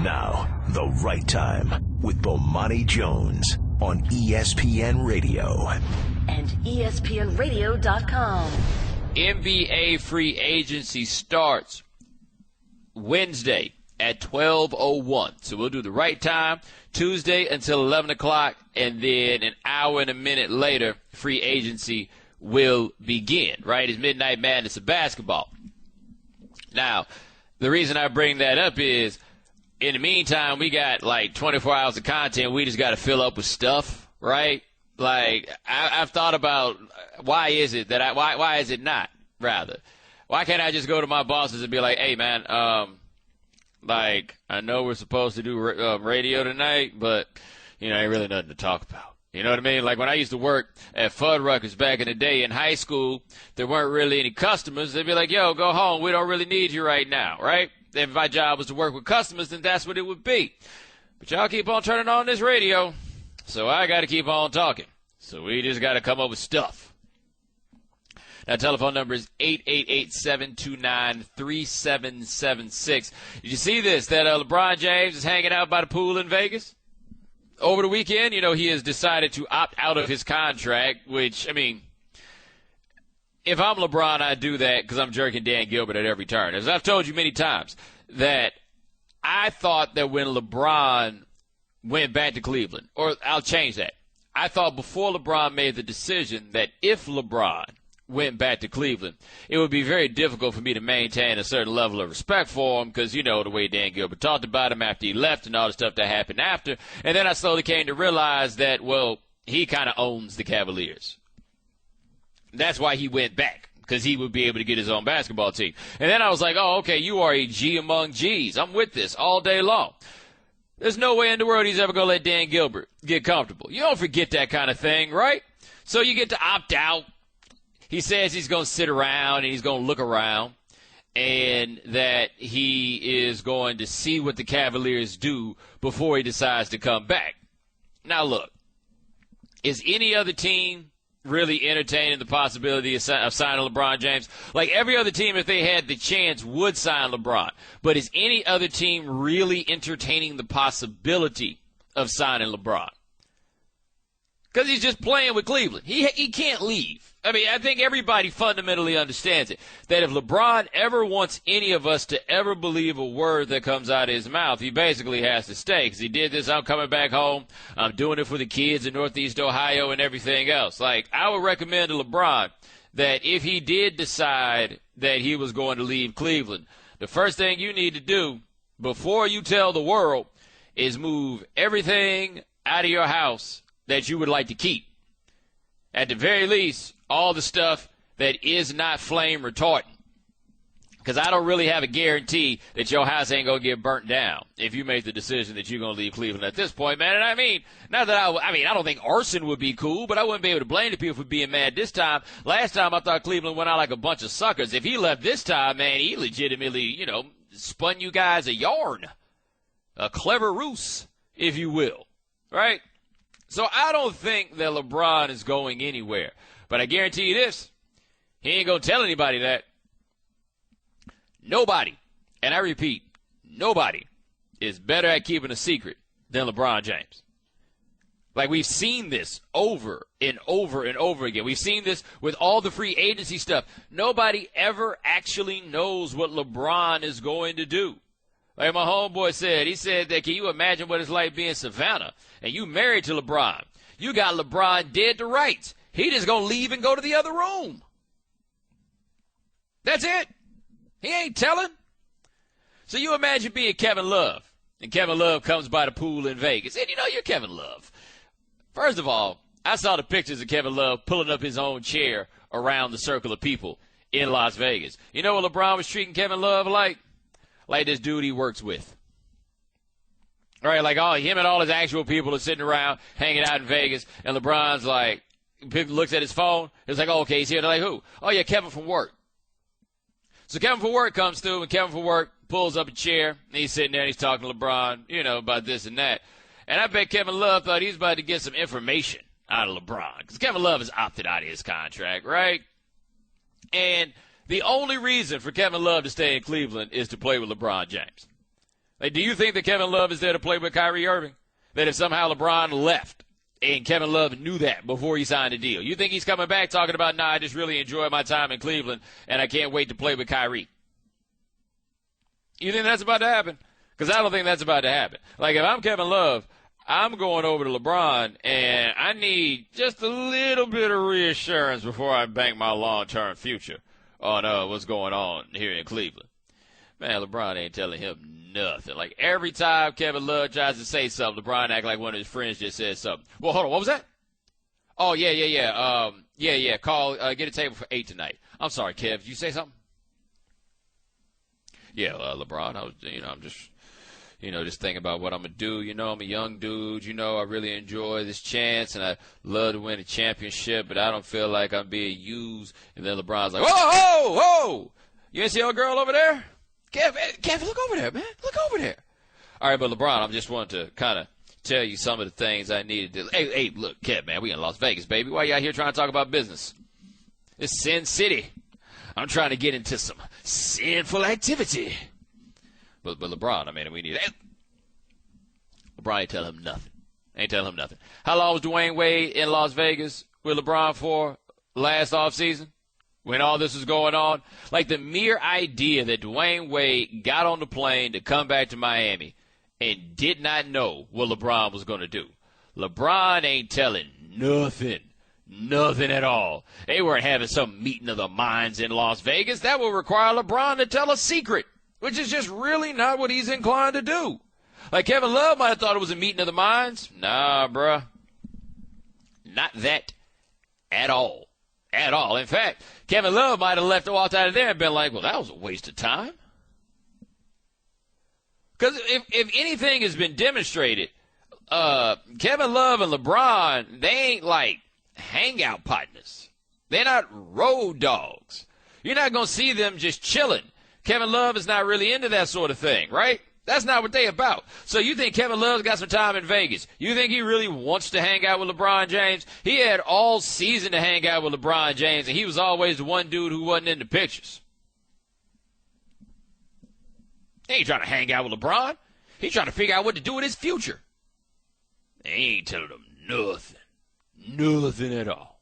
Now, the right time with Bomani Jones on ESPN Radio. And ESPNradio.com. NBA free agency starts Wednesday at 12:01. So we'll do the right time Tuesday until 11 o'clock, and then an hour and a minute later, free agency will begin, right? It's Midnight Madness of basketball. Now, the reason I bring that up is, in the meantime, we got like 24 hours of content we just got to fill up with stuff, right? Like, I've thought about why is it not, rather? Why can't I just go to my bosses and be like, hey, man, like, I know we're supposed to do radio tonight, but, you know, ain't really nothing to talk about. You know what I mean? Like, when I used to work at Fuddruckers back in the day in high school, there weren't really any customers. They'd be like, yo, go home. We don't really need you right now, right? If my job was to work with customers, then that's what it would be. But y'all keep on turning on this radio, so I got to keep on talking. So we just got to come up with stuff. That telephone number is 888-729-3776. Did you see this, that LeBron James is hanging out by the pool in Vegas? Over the weekend, you know, he has decided to opt out of his contract, which, I mean, if I'm LeBron, I do that because I'm jerking Dan Gilbert at every turn. As I've told you many times, that I thought that when LeBron went back to Cleveland, or I'll change that. I thought before LeBron made the decision that if LeBron went back to Cleveland, it would be very difficult for me to maintain a certain level of respect for him because, you know, the way Dan Gilbert talked about him after he left and all the stuff that happened after. And then I slowly came to realize that, well, he kind of owns the Cavaliers. That's why he went back, because he would be able to get his own basketball team. And then I was like, oh, okay, you are a G among Gs. I'm with this all day long. There's no way in the world he's ever going to let Dan Gilbert get comfortable. You don't forget that kind of thing, right? So you get to opt out. He says he's going to sit around and he's going to look around and that he is going to see what the Cavaliers do before he decides to come back. Now, look, is any other team really entertaining the possibility of signing LeBron James? Like, every other team, if they had the chance, would sign LeBron. But is any other team really entertaining the possibility of signing LeBron? Because he's just playing with Cleveland. He can't leave. I mean, I think everybody fundamentally understands it, that if LeBron ever wants any of us to ever believe a word that comes out of his mouth, he basically has to stay. Because he did this, I'm coming back home, I'm doing it for the kids in Northeast Ohio and everything else. Like, I would recommend to LeBron that if he did decide that he was going to leave Cleveland, the first thing you need to do before you tell the world is move everything out of your house that you would like to keep. At the very least, all the stuff that is not flame retardant. Because I don't really have a guarantee that your house ain't going to get burnt down if you make the decision that you're going to leave Cleveland at this point, man. And I mean, not that I don't think arson would be cool, but I wouldn't be able to blame the people for being mad this time. Last time I thought Cleveland went out like a bunch of suckers. If he left this time, man, he legitimately, you know, spun you guys a yarn. A clever ruse, if you will. Right? So I don't think that LeBron is going anywhere. But I guarantee you this, he ain't going to tell anybody that. Nobody, and I repeat, nobody is better at keeping a secret than LeBron James. Like, we've seen this over and over and over again. We've seen this with all the free agency stuff. Nobody ever actually knows what LeBron is going to do. Like my homeboy said, he said that, can you imagine what it's like being Savannah and you married to LeBron? You got LeBron dead to rights. He just going to leave and go to the other room. That's it. He ain't telling. So you imagine being Kevin Love, and Kevin Love comes by the pool in Vegas, and you know you're Kevin Love. First of all, I saw the pictures of Kevin Love pulling up his own chair around the circle of people in Las Vegas. You know what LeBron was treating Kevin Love like? Like this dude he works with. All right, like him and all his actual people are sitting around hanging out in Vegas, and LeBron's like, looks at his phone. It's like, oh, okay, he's here. They're like, who? Oh, yeah, Kevin from work. So Kevin from work comes through, and Kevin from work pulls up a chair, and he's sitting there, and he's talking to LeBron, you know, about this and that. And I bet Kevin Love thought he was about to get some information out of LeBron, because Kevin Love has opted out of his contract, right? And the only reason for Kevin Love to stay in Cleveland is to play with LeBron James. Like, do you think that Kevin Love is there to play with Kyrie Irving? That if somehow LeBron left and Kevin Love knew that before he signed the deal, you think he's coming back talking about, I just really enjoy my time in Cleveland and I can't wait to play with Kyrie? You think that's about to happen? Because I don't think that's about to happen. Like, if I'm Kevin Love, I'm going over to LeBron, and I need just a little bit of reassurance before I bank my long-term future on what's going on here in Cleveland. Man, LeBron ain't telling him nothing. Like, every time Kevin Love tries to say something, LeBron act like one of his friends just said something. Well, hold on, what was that? Oh, yeah. Call, get a table for 8 tonight. I'm sorry, Kev, did you say something? Yeah, LeBron, I'm just thinking about what I'm going to do. I'm a young dude. I really enjoy this chance, and I love to win a championship, but I don't feel like I'm being used. And then LeBron's like, whoa! You ain't see old girl over there? Kevin, look over there, man. Look over there. All right, but LeBron, I just wanted to kind of tell you some of the things I needed to. Hey, look, Kev, man, we in Las Vegas, baby. Why you out here trying to talk about business? It's Sin City. I'm trying to get into some sinful activity. But LeBron, we need it. LeBron ain't telling him nothing. How long was Dwayne Wade in Las Vegas with LeBron for last offseason when all this was going on? Like, the mere idea that Dwayne Wade got on the plane to come back to Miami and did not know what LeBron was going to do. LeBron ain't telling nothing. Nothing at all. They weren't having some meeting of the minds in Las Vegas. That would require LeBron to tell a secret, which is just really not what he's inclined to do. Like, Kevin Love might have thought it was a meeting of the minds. Nah, bruh. Not that at all. At all. In fact, Kevin Love might have walked out of there and been like, well, that was a waste of time. Because if anything has been demonstrated, Kevin Love and LeBron, they ain't like hangout partners. They're not road dogs. You're not going to see them just chilling. Kevin Love is not really into that sort of thing, right? That's not what they about. So you think Kevin Love's got some time in Vegas? You think he really wants to hang out with LeBron James? He had all season to hang out with LeBron James, and he was always the one dude who wasn't in the pictures. He ain't trying to hang out with LeBron. He's trying to figure out what to do with his future. They ain't telling him nothing. Nothing at all.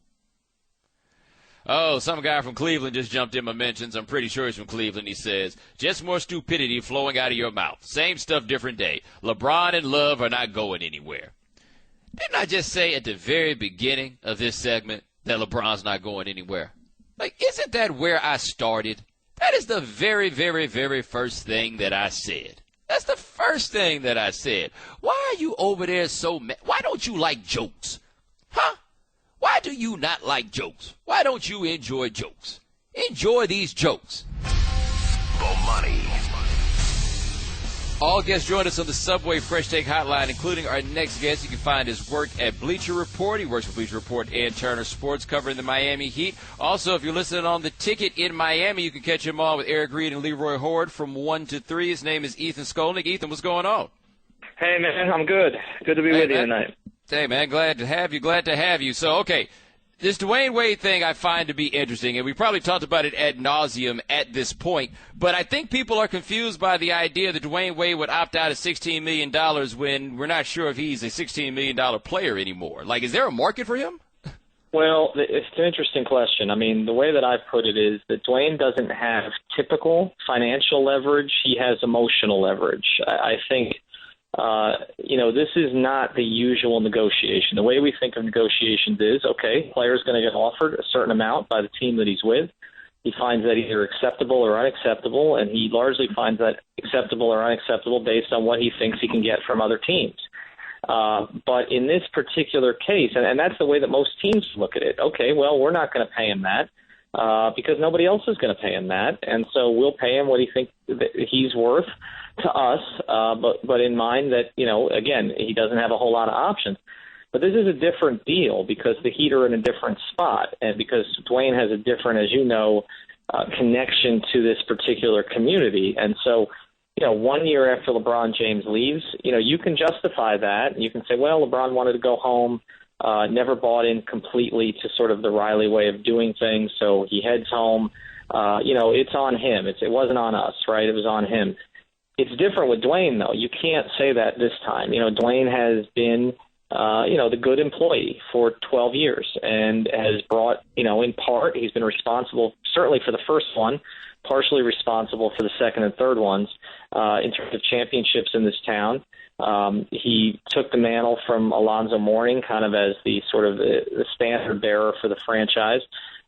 Oh, some guy from Cleveland just jumped in my mentions. I'm pretty sure he's from Cleveland. He says, just more stupidity flowing out of your mouth. Same stuff, different day. LeBron and Love are not going anywhere. Didn't I just say at the very beginning of this segment that LeBron's not going anywhere? Like, isn't that where I started? That is the very, very, very first thing that I said. That's the first thing that I said. Why are you over there so mad? Why don't you like jokes? Huh? Why do you not like jokes? Why don't you enjoy jokes? Enjoy these jokes. Bomani. All guests join us on the Subway Fresh Take Hotline, including our next guest. You can find his work at Bleacher Report. He works for Bleacher Report and Turner Sports, covering the Miami Heat. Also, if you're listening on The Ticket in Miami, you can catch him on with Eric Reed and Leroy Horde from 1 to 3. His name is Ethan Skolnick. Ethan, what's going on? Hey, man, I'm good. Good to be with you tonight. Hey, man, glad to have you. So, okay, this Dwayne Wade thing I find to be interesting, and we probably talked about it ad nauseum at this point, but I think people are confused by the idea that Dwayne Wade would opt out of $16 million when we're not sure if he's a $16 million player anymore. Like, is there a market for him? Well, it's an interesting question. I mean, the way that I put it is that Dwayne doesn't have typical financial leverage. He has emotional leverage. I think this is not the usual negotiation. The way we think of negotiations is, okay, player's going to get offered a certain amount by the team that he's with. He finds that either acceptable or unacceptable, and he largely finds that acceptable or unacceptable based on what he thinks he can get from other teams. But in this particular case, and that's the way that most teams look at it, okay, well, we're not going to pay him that because nobody else is going to pay him that, and so we'll pay him what he thinks that he's worth to us, but in mind that, again, he doesn't have a whole lot of options. But this is a different deal because the Heat are in a different spot, and because Dwayne has a different, as you know, connection to this particular community. And so, 1 year after LeBron James leaves, you can justify that. You can say, well, LeBron wanted to go home, never bought in completely to sort of the Riley way of doing things, so he heads home. It's on him. It wasn't on us, right? It was on him. It's different with Dwayne, though. You can't say that this time. Dwayne has been, the good employee for 12 years and has brought, in part, he's been responsible certainly for the first one, partially responsible for the second and third ones in terms of championships in this town. He took the mantle from Alonzo Mourning kind of as the sort of the standard bearer for the franchise.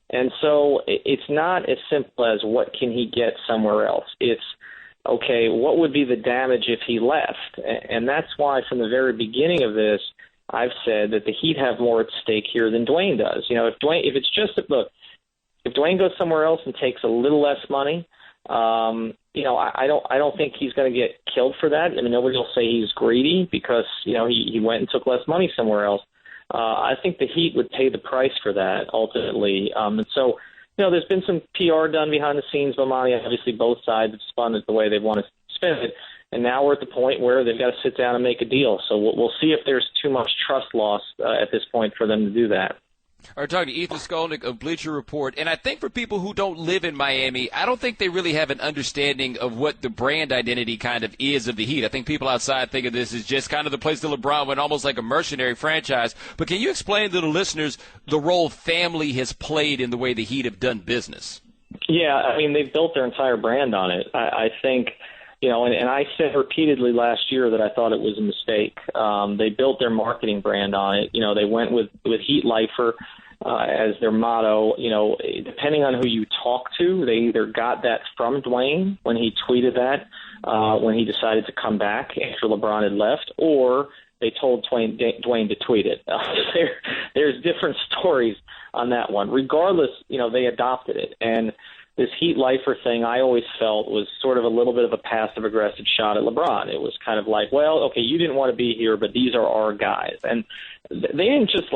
And so it's not as simple as what can he get somewhere else. It's, okay, what would be the damage if he left? And that's why from the very beginning of this, I've said that the Heat have more at stake here than Dwayne does. If Dwayne goes somewhere else and takes a little less money, I don't think he's going to get killed for that. I mean, nobody will say he's greedy because, he went and took less money somewhere else. I think the Heat would pay the price for that ultimately. And so, there's been some PR done behind the scenes, Bomani. Obviously, both sides have spun it the way they want to spin it. And now we're at the point where they've got to sit down and make a deal. So we'll see if there's too much trust lost at this point for them to do that. We're talking to Ethan Skolnick of Bleacher Report, and I think for people who don't live in Miami, I don't think they really have an understanding of what the brand identity kind of is of the Heat. I think people outside think of this as just kind of the place that LeBron went, almost like a mercenary franchise. But can you explain to the listeners the role family has played in the way the Heat have done business? Yeah, I mean, they've built their entire brand on it. I think, and I said repeatedly last year that I thought it was a mistake. They built their marketing brand on it. They went with Heat Lifer as their motto. Depending on who you talk to, they either got that from Dwayne when he tweeted that, when he decided to come back after LeBron had left, or they told Dwayne to tweet it. There's different stories on that one. Regardless, they adopted it. And this Heat Lifer thing, I always felt was sort of a little bit of a passive-aggressive shot at LeBron. It was kind of like, well, okay, you didn't want to be here, but these are our guys. And they didn't just,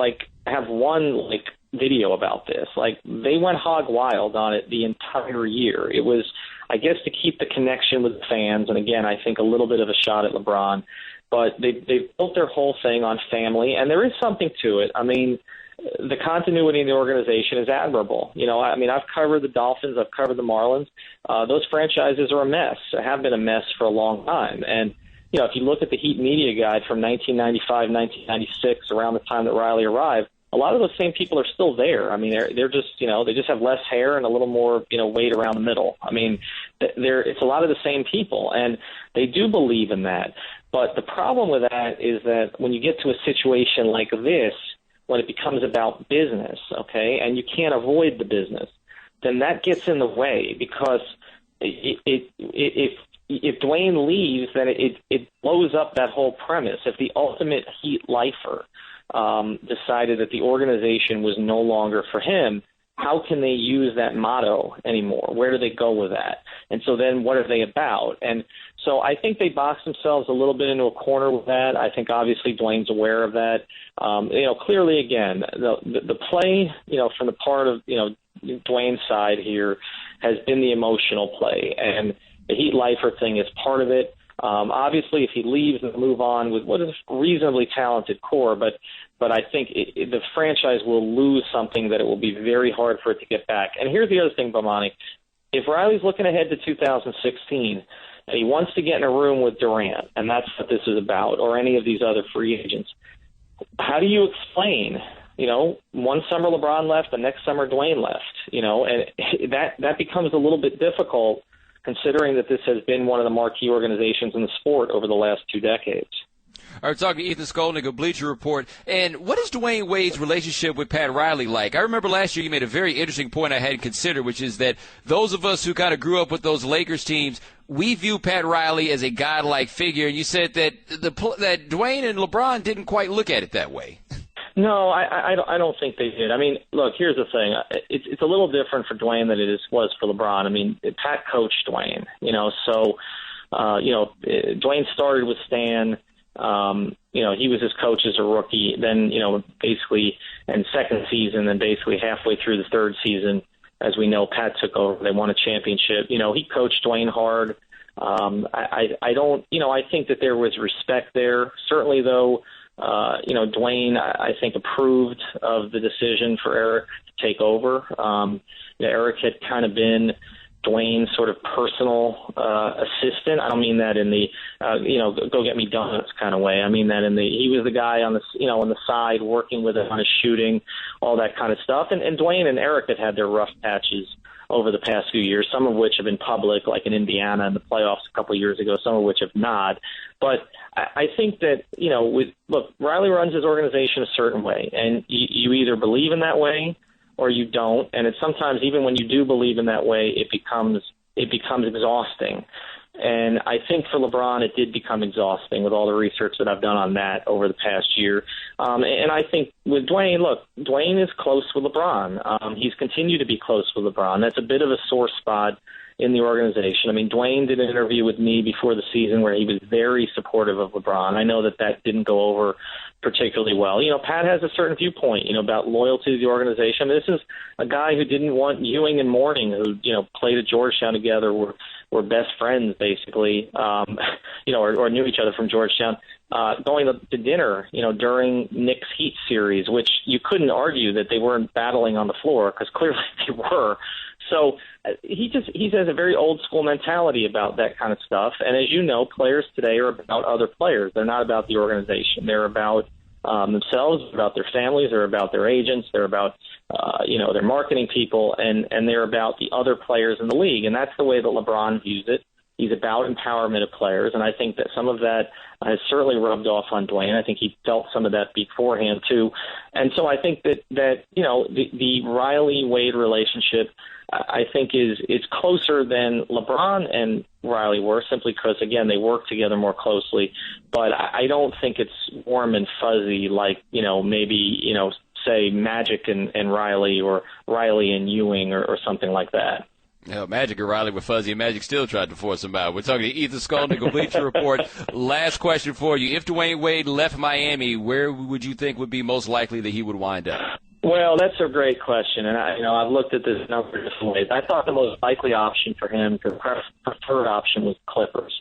have one, video about this. They went hog wild on it the entire year. It was, I guess, to keep the connection with the fans. And, again, I think a little bit of a shot at LeBron. But they built their whole thing on family, and there is something to it. I mean, the continuity in the organization is admirable. I've covered the Dolphins, I've covered the Marlins. Those franchises are a mess, have been a mess for a long time. And, if you look at the Heat media guide from 1995, 1996, around the time that Riley arrived, a lot of those same people are still there. I mean, they're just, they just have less hair and a little more, weight around the middle. I mean, it's a lot of the same people, and they do believe in that. But the problem with that is that when you get to a situation like this, when it becomes about business, okay, and you can't avoid the business, then that gets in the way because if Dwayne leaves, then it blows up that whole premise. If the ultimate Heat lifer decided that the organization was no longer for him, how can they use that motto anymore? Where do they go with that? And so then what are they about? And so I think they boxed themselves a little bit into a corner with that. I think obviously Dwayne's aware of that. Clearly, again, the play, from the part of, Dwayne's side here has been the emotional play. And the Heat Lifer thing is part of it. Obviously, if he leaves and move on with what is a reasonably talented core, but I think the franchise will lose something that it will be very hard for it to get back. And here's the other thing, Bomani. If Riley's looking ahead to 2016 and he wants to get in a room with Durant, and that's what this is about, or any of these other free agents, how do you explain, one summer LeBron left, the next summer Dwayne left, and that becomes a little bit difficult considering that this has been one of the marquee organizations in the sport over the last 2 decades. All right, talking to Ethan Skolnick of Bleacher Report. And what is Dwayne Wade's relationship with Pat Riley like? I remember last year you made a very interesting point I hadn't considered, which is that those of us who kind of grew up with those Lakers teams, we view Pat Riley as a godlike figure. And you said that that Dwayne and LeBron didn't quite look at it that way. No, I don't think they did. I mean, look, here's the thing. It's a little different for Dwayne than it was for LeBron. I mean, Pat coached Dwayne, so Dwayne started with Stan. He was his coach as a rookie. Then, basically, and second season, then basically halfway through the third season, as we know, Pat took over. They won a championship. He coached Dwayne hard. I think that there was respect there. Certainly, though, Dwayne, I think, approved of the decision for Eric to take over. Eric had kind of been Dwayne's sort of personal assistant. I don't mean that in the go get me donuts kind of way. I mean that in the he was the guy on the on the side working with him on his shooting, all that kind of stuff. And Dwayne and Eric have had their rough patches over the past few years, some of which have been public, like in Indiana in the playoffs a couple of years ago, some of which have not. But I think that, look, Riley runs his organization a certain way, and you either believe in that way or you don't. And it's sometimes, even when you do believe in that way, it becomes exhausting. And I think for LeBron, it did become exhausting with all the research that I've done on that over the past year. And I think with Dwayne, look, Dwayne is close with LeBron. He's continued to be close with LeBron. That's a bit of a sore spot in the organization. I mean, Dwayne did an interview with me before the season where he was very supportive of LeBron. I know that didn't go over particularly well. Pat has a certain viewpoint, about loyalty to the organization. This is a guy who didn't want Ewing and Mourning, who, played at Georgetown together, were best friends, basically, or knew each other from Georgetown, going to dinner, during Knicks Heat series, which you couldn't argue that they weren't battling on the floor, because clearly they were. So he has a very old school mentality about that kind of stuff. And as you know, players today are about other players. They're not about the organization. They're about themselves, about their families, they're about their agents, they're about their marketing people, and they're about the other players in the league. And that's the way that LeBron views it. He's about empowerment of players, and I think that some of that has certainly rubbed off on Dwayne. I think he felt some of that beforehand too. And so I think that the Riley-Wade relationship, I think it's closer than LeBron and Riley were, simply because, again, they work together more closely. But I don't think it's warm and fuzzy like, maybe, say Magic and Riley, or Riley and Ewing, or something like that. Magic and Riley were fuzzy, and Magic still tried to force him out. We're talking to Ethan Skolnick of Bleacher Report. Last question for you. If Dwayne Wade left Miami, where would you think would be most likely that he would wind up? Well, that's a great question, and I've looked at this number of different ways. I thought the most likely option for him, the preferred option, was Clippers.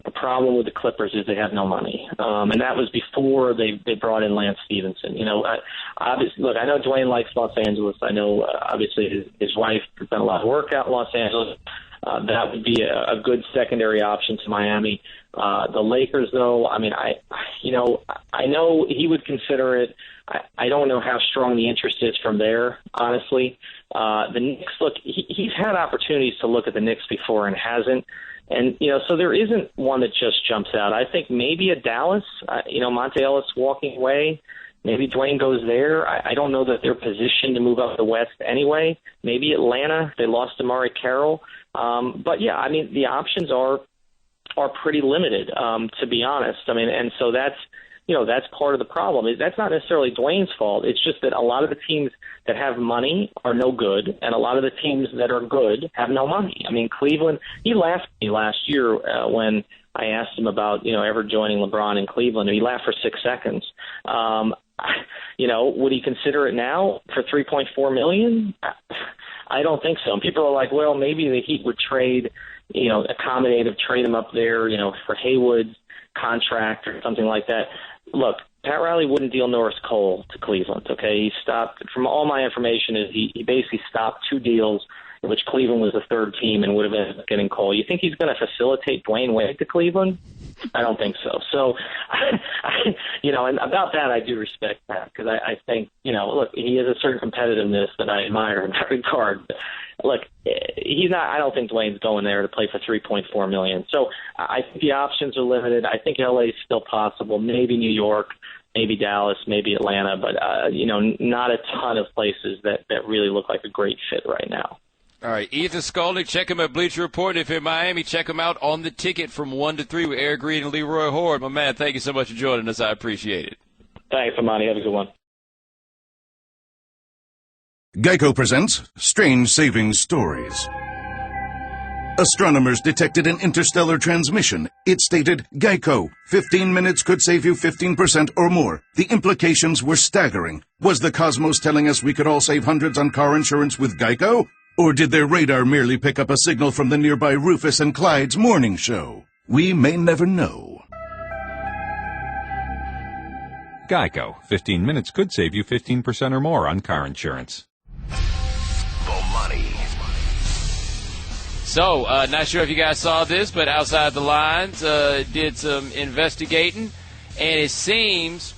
The problem with the Clippers is they have no money, and that was before they brought in Lance Stevenson. Obviously, look, I know Dwayne likes Los Angeles. I know, obviously, his wife has done a lot of work out in Los Angeles. That would be a good secondary option to Miami. The Lakers, though, I know he would consider it. I don't know how strong the interest is from there, honestly. The Knicks, look, he's had opportunities to look at the Knicks before and hasn't. And, so there isn't one that just jumps out. I think maybe a Dallas, Monte Ellis walking away. Maybe Dwayne goes there. I don't know that they're positioned to move up the West anyway. Maybe Atlanta. They lost Amari Carroll. But, yeah, the options are pretty limited, to be honest. And so that's part of the problem. That's not necessarily Dwayne's fault. It's just that a lot of the teams that have money are no good, and a lot of the teams that are good have no money. Cleveland, he laughed at me last year when I asked him about, ever joining LeBron in Cleveland, and he laughed for 6 seconds. Would he consider it now for $3.4 million? I don't think so. And people are like, well, maybe the Heat would trade, trade him up there, for Haywood's contract or something like that. Look, Pat Riley wouldn't deal Norris Cole to Cleveland, okay? He stopped, from all my information, is he basically stopped 2 deals in which Cleveland was the third team and would have ended up getting Cole. You think he's going to facilitate Dwayne Wade to Cleveland? I don't think so. So, and about that I do respect that, because I think, look, he has a certain competitiveness that I admire in that regard. But look, he's not. I don't think Dwayne's going there to play for $3.4 million. So I think the options are limited. I think LA is still possible. Maybe New York, maybe Dallas, maybe Atlanta, but not a ton of places that really look like a great fit right now. All right, Ethan Skolnick, check him at Bleacher Report. If you're in Miami, check him out on The Ticket from 1 to 3 with Eric Reed and Leroy Horde. My man, thank you so much for joining us. I appreciate it. Thanks, Bomani. Have a good one. Geico presents Strange Savings Stories. Astronomers detected an interstellar transmission. It stated, Geico, 15 minutes could save you 15% or more. The implications were staggering. Was the cosmos telling us we could all save hundreds on car insurance with Geico? Or did their radar merely pick up a signal from the nearby Rufus and Clyde's morning show? We may never know. Geico. 15 minutes could save you 15% or more on car insurance. Bomani. So, not sure if you guys saw this, but Outside the Lines did some investigating, and it seems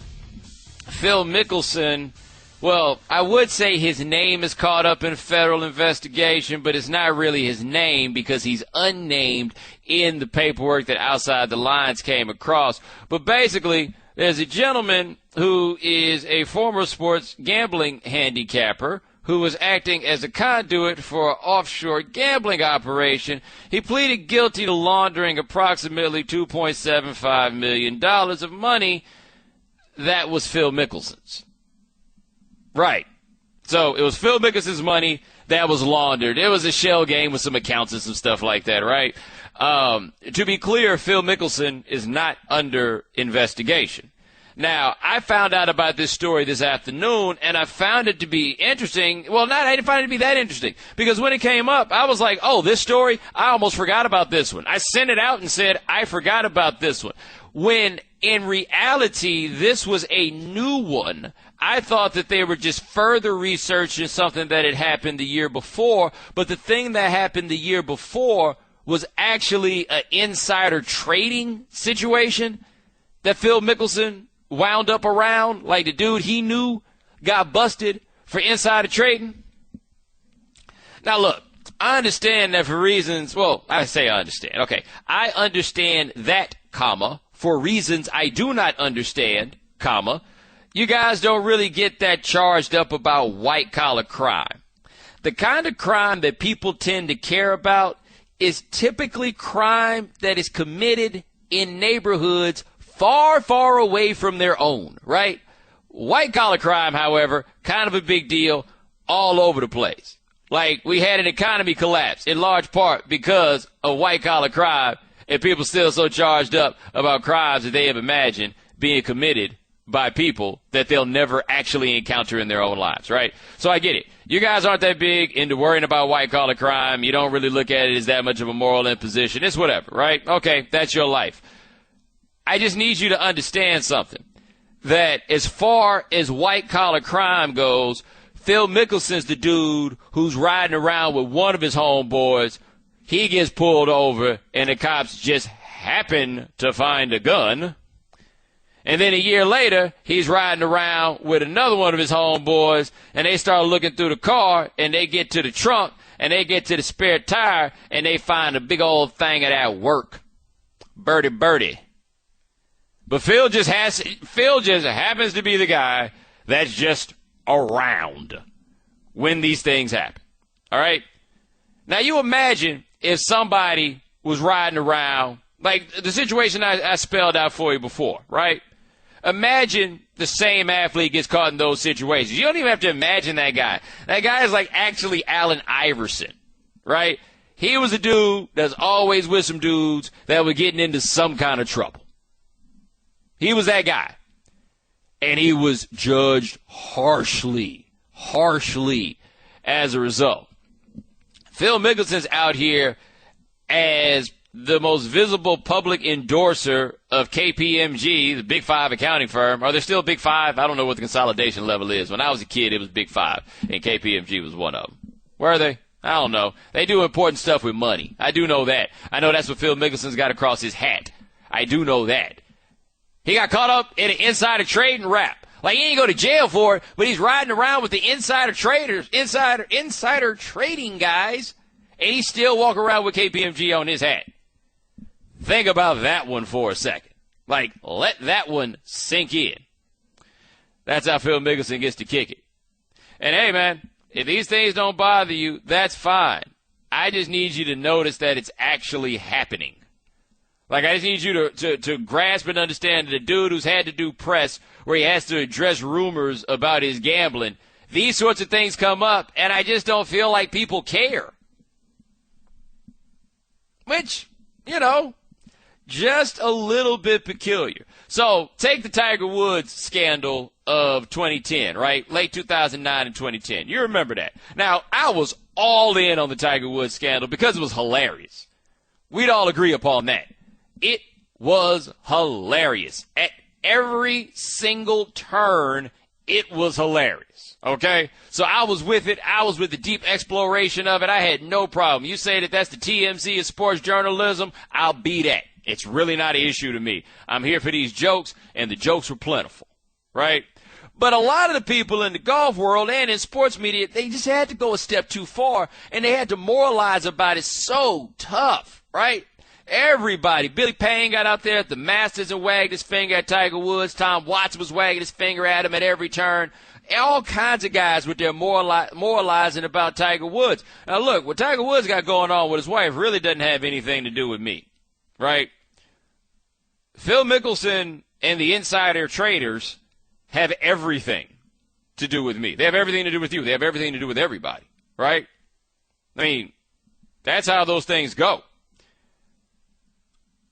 Phil Mickelson, well, I would say his name is caught up in a federal investigation, but it's not really his name because he's unnamed in the paperwork that Outside the Lines came across. But basically, there's a gentleman who is a former sports gambling handicapper who was acting as a conduit for an offshore gambling operation. He pleaded guilty to laundering approximately $2.75 million of money that was Phil Mickelson's. Right. So it was Phil Mickelson's money that was laundered. It was a shell game with some accounts and some stuff like that, right? To be clear, Phil Mickelson is not under investigation. Now, I found out about this story this afternoon, and I found it to be interesting. Well, I didn't find it to be that interesting, because when it came up, I was like, oh, this story, I almost forgot about this one. I sent it out and said, I forgot about this one. When, in reality, this was a new one. I thought that they were just further researching something that had happened the year before, but the thing that happened the year before was actually an insider trading situation that Phil Mickelson wound up around, like the dude he knew got busted for insider trading. Now, look, I understand that for reasons, well, I say I understand. Okay, I understand that, comma, for reasons I do not understand, comma, you guys don't really get that charged up about white-collar crime. The kind of crime that people tend to care about is typically crime that is committed in neighborhoods far, far away from their own, right? White-collar crime, however, kind of a big deal all over the place. Like, we had an economy collapse in large part because of white-collar crime, and people still so charged up about crimes that they have imagined being committed by people that they'll never actually encounter in their own lives, right? So I get it. You guys aren't that big into worrying about white-collar crime. You don't really look at it as that much of a moral imposition. It's whatever, right? Okay, that's your life. I just need you to understand something, that as far as white-collar crime goes, Phil Mickelson's the dude who's riding around with one of his homeboys. He gets pulled over, and the cops just happen to find a gun. And then a year later, he's riding around with another one of his homeboys, and they start looking through the car, and they get to the trunk, and they get to the spare tire, and they find a big old thing of that work. Birdie. But Phil just happens to be the guy that's just around when these things happen. All right? Now, you imagine if somebody was riding around, like the situation I spelled out for you before, right? Imagine the same athlete gets caught in those situations. You don't even have to imagine that guy. That guy is like actually Allen Iverson, right? He was a dude that's always with some dudes that were getting into some kind of trouble. He was that guy. And he was judged harshly as a result. Phil Mickelson's out here as the most visible public endorser of KPMG, the Big Five accounting firm. Are there still Big Five? I don't know what the consolidation level is. When I was a kid, it was Big Five, and KPMG was one of them. Where are they? I don't know. They do important stuff with money. I do know that. I know that's what Phil Mickelson's got across his hat. I do know that. He got caught up in an insider trading rap. Like, he ain't go to jail for it, but he's riding around with the insider traders, insider trading guys, and he's still walking around with KPMG on his hat. Think about that one for a second. Like, let that one sink in. That's how Phil Mickelson gets to kick it. And hey, man, if these things don't bother you, that's fine. I just need you to notice that it's actually happening. Like, I just need you to grasp and understand that a dude who's had to do press where he has to address rumors about his gambling, these sorts of things come up, and I just don't feel like people care. Which, just a little bit peculiar. So, take the Tiger Woods scandal of 2010, right? Late 2009 and 2010. You remember that. Now, I was all in on the Tiger Woods scandal because it was hilarious. We'd all agree upon that. It was hilarious. At every single turn, it was hilarious. Okay? So I was with it. I was with the deep exploration of it. I had no problem. You say that that's the TMZ of sports journalism, I'll be that. It's really not an issue to me. I'm here for these jokes, and the jokes were plentiful. Right? But a lot of the people in the golf world and in sports media, they just had to go a step too far, and they had to moralize about it so tough, right? Everybody. Billy Payne got out there at the Masters and wagged his finger at Tiger Woods. Tom Watson was wagging his finger at him at every turn. All kinds of guys with their moralizing about Tiger Woods. Now, look, what Tiger Woods got going on with his wife really doesn't have anything to do with me, right? Phil Mickelson and the insider traders have everything to do with me. They have everything to do with you. They have everything to do with everybody, right? I mean, that's how those things go.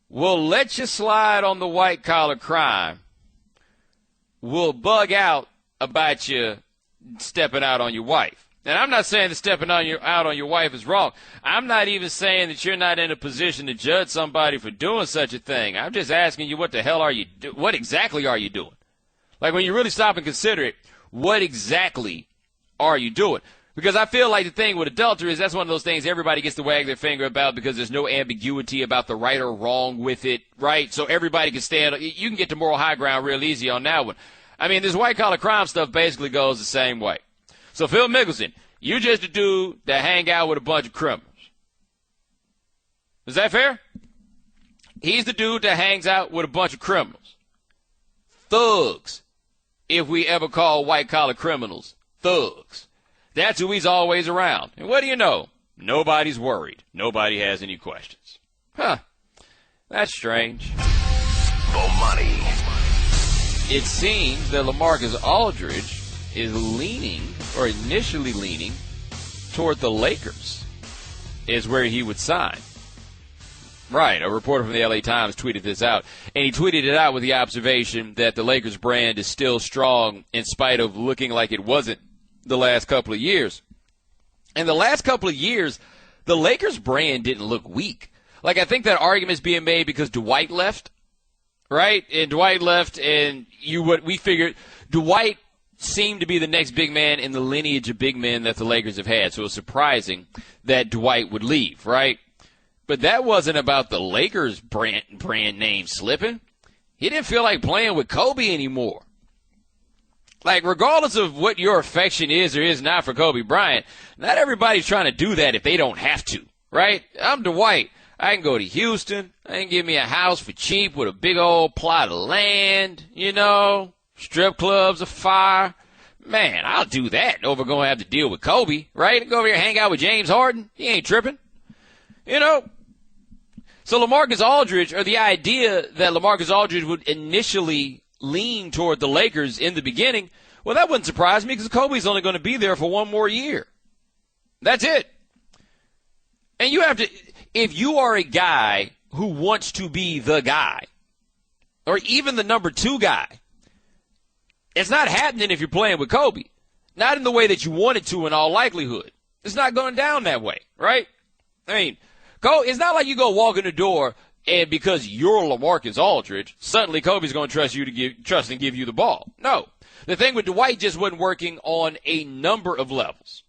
We'll let you slide on the white-collar crime. We'll bug out about you stepping out on your wife. And I'm not saying that stepping out on your wife is wrong. I'm not even saying that you're not in a position to judge somebody for doing such a thing. I'm just asking you, what the hell are you doing? What exactly are you doing? Like, when you really stop and consider it, what exactly are you doing? Because I feel like the thing with adultery is that's one of those things everybody gets to wag their finger about because there's no ambiguity about the right or wrong with it, right? So everybody can stand. You can get to moral high ground real easy on that one. I mean, this white-collar crime stuff basically goes the same way. So, Phil Mickelson, you just a dude that hang out with a bunch of criminals. Is that fair? He's the dude that hangs out with a bunch of criminals. Thugs, if we ever call white-collar criminals thugs. That's who he's always around. And what do you know? Nobody's worried. Nobody has any questions. Huh. That's strange. Bomani. It seems that LaMarcus Aldridge is leaning, or initially leaning, toward the Lakers is where he would sign. Right, a reporter from the LA Times tweeted this out, and he tweeted it out with the observation that the Lakers brand is still strong in spite of looking like it wasn't the last couple of years. And the last couple of years, the Lakers brand didn't look weak. Like, I think that argument is being made because Dwight left, right? And Dwight left, and we figured Dwight seemed to be the next big man in the lineage of big men that the Lakers have had. So it was surprising that Dwight would leave, right? But that wasn't about the Lakers brand name slipping. He didn't feel like playing with Kobe anymore. Like, regardless of what your affection is or is not for Kobe Bryant, not everybody's trying to do that if they don't have to, right? I'm Dwight. I can go to Houston. I can give me a house for cheap with a big old plot of land, strip clubs of fire. Man, I'll do that over going to have to deal with Kobe, right? Go over here and hang out with James Harden. He ain't tripping, So LaMarcus Aldridge, or the idea that LaMarcus Aldridge would initially lean toward the Lakers in the beginning, well, that wouldn't surprise me because Kobe's only going to be there for one more year. That's it. And you have to, if you are a guy who wants to be the guy, or even the number 2 guy, it's not happening if you're playing with Kobe. Not in the way that you want it to in all likelihood. It's not going down that way, right? I mean, it's not like you go walk in the door and because you're LaMarcus Aldridge, suddenly Kobe's going to trust and give you the ball. No. The thing with Dwight just wasn't working on a number of levels.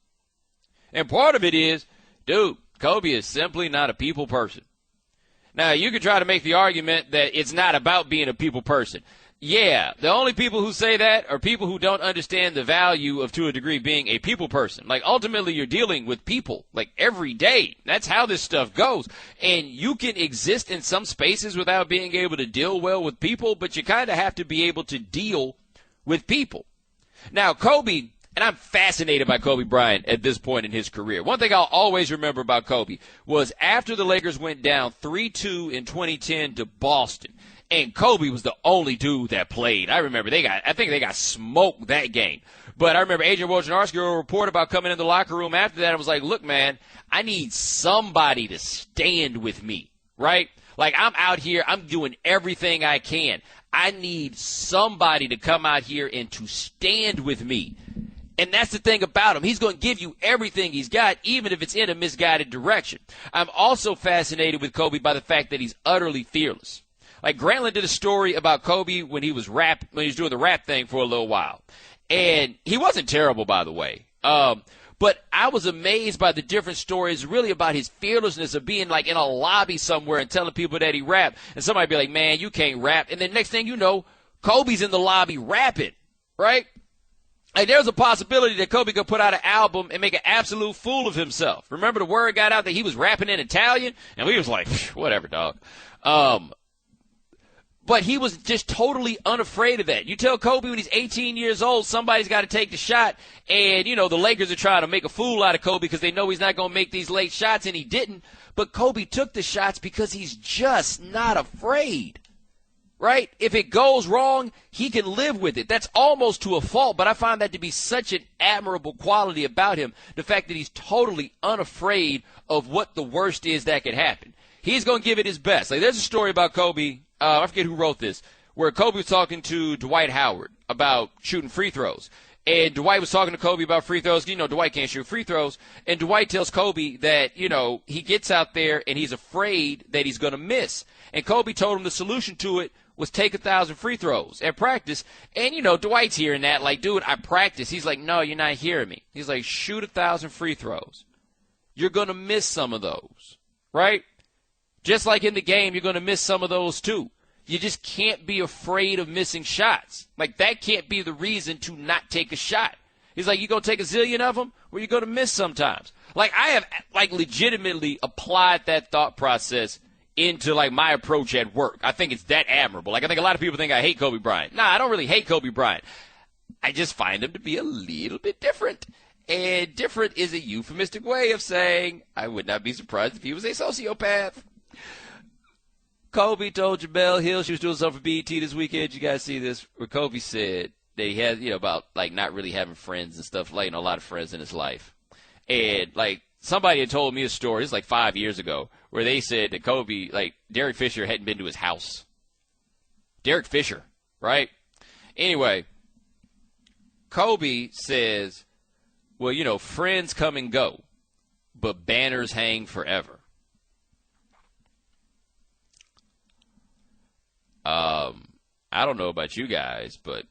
And part of it is, dude, Kobe is simply not a people person. Now, you could try to make the argument that it's not about being a people person. Yeah, the only people who say that are people who don't understand the value of, to a degree, being a people person. Like, ultimately, you're dealing with people, like, every day. That's how this stuff goes. And you can exist in some spaces without being able to deal well with people, but you kind of have to be able to deal with people. Now, Kobe, and I'm fascinated by Kobe Bryant at this point in his career. One thing I'll always remember about Kobe was after the Lakers went down 3-2 in 2010 to Boston, and Kobe was the only dude that played. I remember I think they got smoked that game. But I remember Adrian Wojnarowski wrote a report about coming in the locker room after that and was like, look, man, I need somebody to stand with me, right? Like, I'm out here, I'm doing everything I can. I need somebody to come out here and to stand with me. And that's the thing about him. He's going to give you everything he's got, even if it's in a misguided direction. I'm also fascinated with Kobe by the fact that he's utterly fearless. Like, Grantland did a story about Kobe when he was doing the rap thing for a little while. And he wasn't terrible, by the way. But I was amazed by the different stories really about his fearlessness of being like in a lobby somewhere and telling people that he rapped. And somebody be like, man, you can't rap. And then next thing you know, Kobe's in the lobby rapping, right? Like there's a possibility that Kobe could put out an album and make an absolute fool of himself. Remember the word got out that he was rapping in Italian? And we was like, whatever, dog. But he was just totally unafraid of that. You tell Kobe when he's 18 years old, somebody's got to take the shot. And, you know, the Lakers are trying to make a fool out of Kobe because they know he's not going to make these late shots, and he didn't. But Kobe took the shots because he's just not afraid, right? If it goes wrong, he can live with it. That's almost to a fault, but I find that to be such an admirable quality about him, the fact that he's totally unafraid of what the worst is that could happen. He's going to give it his best. Like, there's a story about Kobe. I forget who wrote this, where Kobe was talking to Dwight Howard about shooting free throws. And Dwight was talking to Kobe about free throws. You know, Dwight can't shoot free throws. And Dwight tells Kobe that, you know, he gets out there and he's afraid that he's going to miss. And Kobe told him the solution to it was take 1,000 free throws at practice. And, you know, Dwight's hearing that, like, dude, I practice. He's like, no, you're not hearing me. He's like, shoot 1,000 free throws. You're going to miss some of those, right? Just like in the game, you're going to miss some of those too. You just can't be afraid of missing shots. Like, that can't be the reason to not take a shot. He's like, you going to take a zillion of them? Well, you're going to miss sometimes. Like, I have, like, legitimately applied that thought process into, like, my approach at work. I think it's that admirable. Like, I think a lot of people think I hate Kobe Bryant. Nah, I don't really hate Kobe Bryant. I just find him to be a little bit different. And different is a euphemistic way of saying I would not be surprised if he was a sociopath. Kobe told Jemele Hill she was doing something for BET this weekend. You guys see this? Where Kobe said that he had, you know, about like not really having friends and stuff, like, you know, a lot of friends in his life. And like somebody had told me a story, it's like 5 years ago, where they said that Kobe, like Derek Fisher hadn't been to his house. Derek Fisher, right? Anyway, Kobe says, well, you know, friends come and go, but banners hang forever. I don't know about you guys, but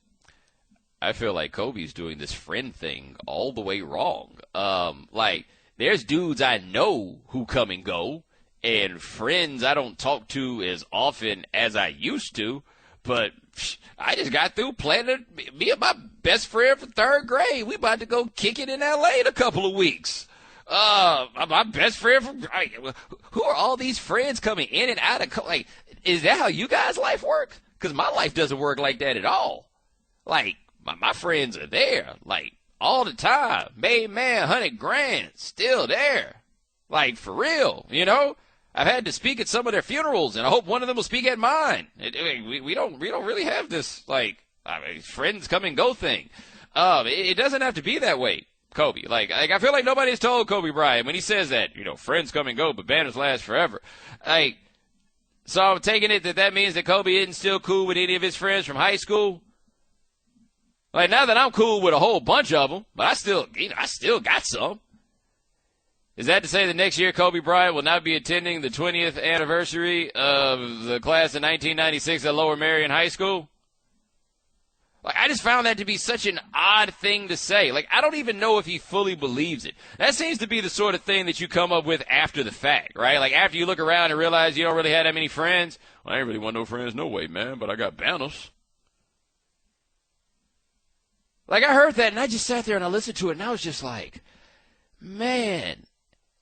I feel like Kobe's doing this friend thing all the way wrong. Like, there's dudes I know who come and go, and friends I don't talk to as often as I used to, but I just got through planning me and my best friend from third grade. We about to go kick it in L.A. in a couple of weeks. My best friend from who are all these friends coming in and out of like? Is that how you guys' life works? Because my life doesn't work like that at all. Like my friends are there, like all the time. Made man, 100 grand, still there, like for real. You know, I've had to speak at some of their funerals, and I hope one of them will speak at mine. We don't really have this like friends come and go thing. It doesn't have to be that way. Kobe. Like I feel like nobody's told Kobe Bryant when he says that, you know, friends come and go, but banners last forever. Like, so I'm taking it that means that Kobe isn't still cool with any of his friends from high school. Like, now that I'm cool with a whole bunch of them, but I still got some. Is that to say that next year Kobe Bryant will not be attending the 20th anniversary of the class of 1996 at Lower Merion High School? Like, I just found that to be such an odd thing to say. Like, I don't even know if he fully believes it. That seems to be the sort of thing that you come up with after the fact, right? Like, after you look around and realize you don't really have that many friends. Well, I ain't really want no friends no way, man, but I got banners. Like, I heard that, and I just sat there and I listened to it, and I was just like, man,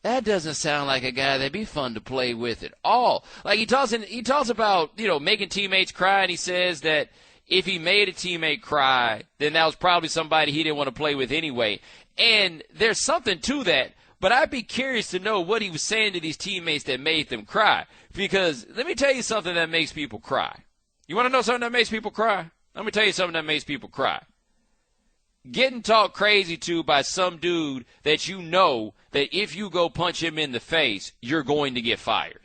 that doesn't sound like a guy that'd be fun to play with at all. Like, he talks about, you know, making teammates cry, and he says that if he made a teammate cry, then that was probably somebody he didn't want to play with anyway. And there's something to that, but I'd be curious to know what he was saying to these teammates that made them cry. Because let me tell you something that makes people cry. You want to know something that makes people cry? Let me tell you something that makes people cry. Getting talked crazy to by some dude that you know that if you go punch him in the face, you're going to get fired.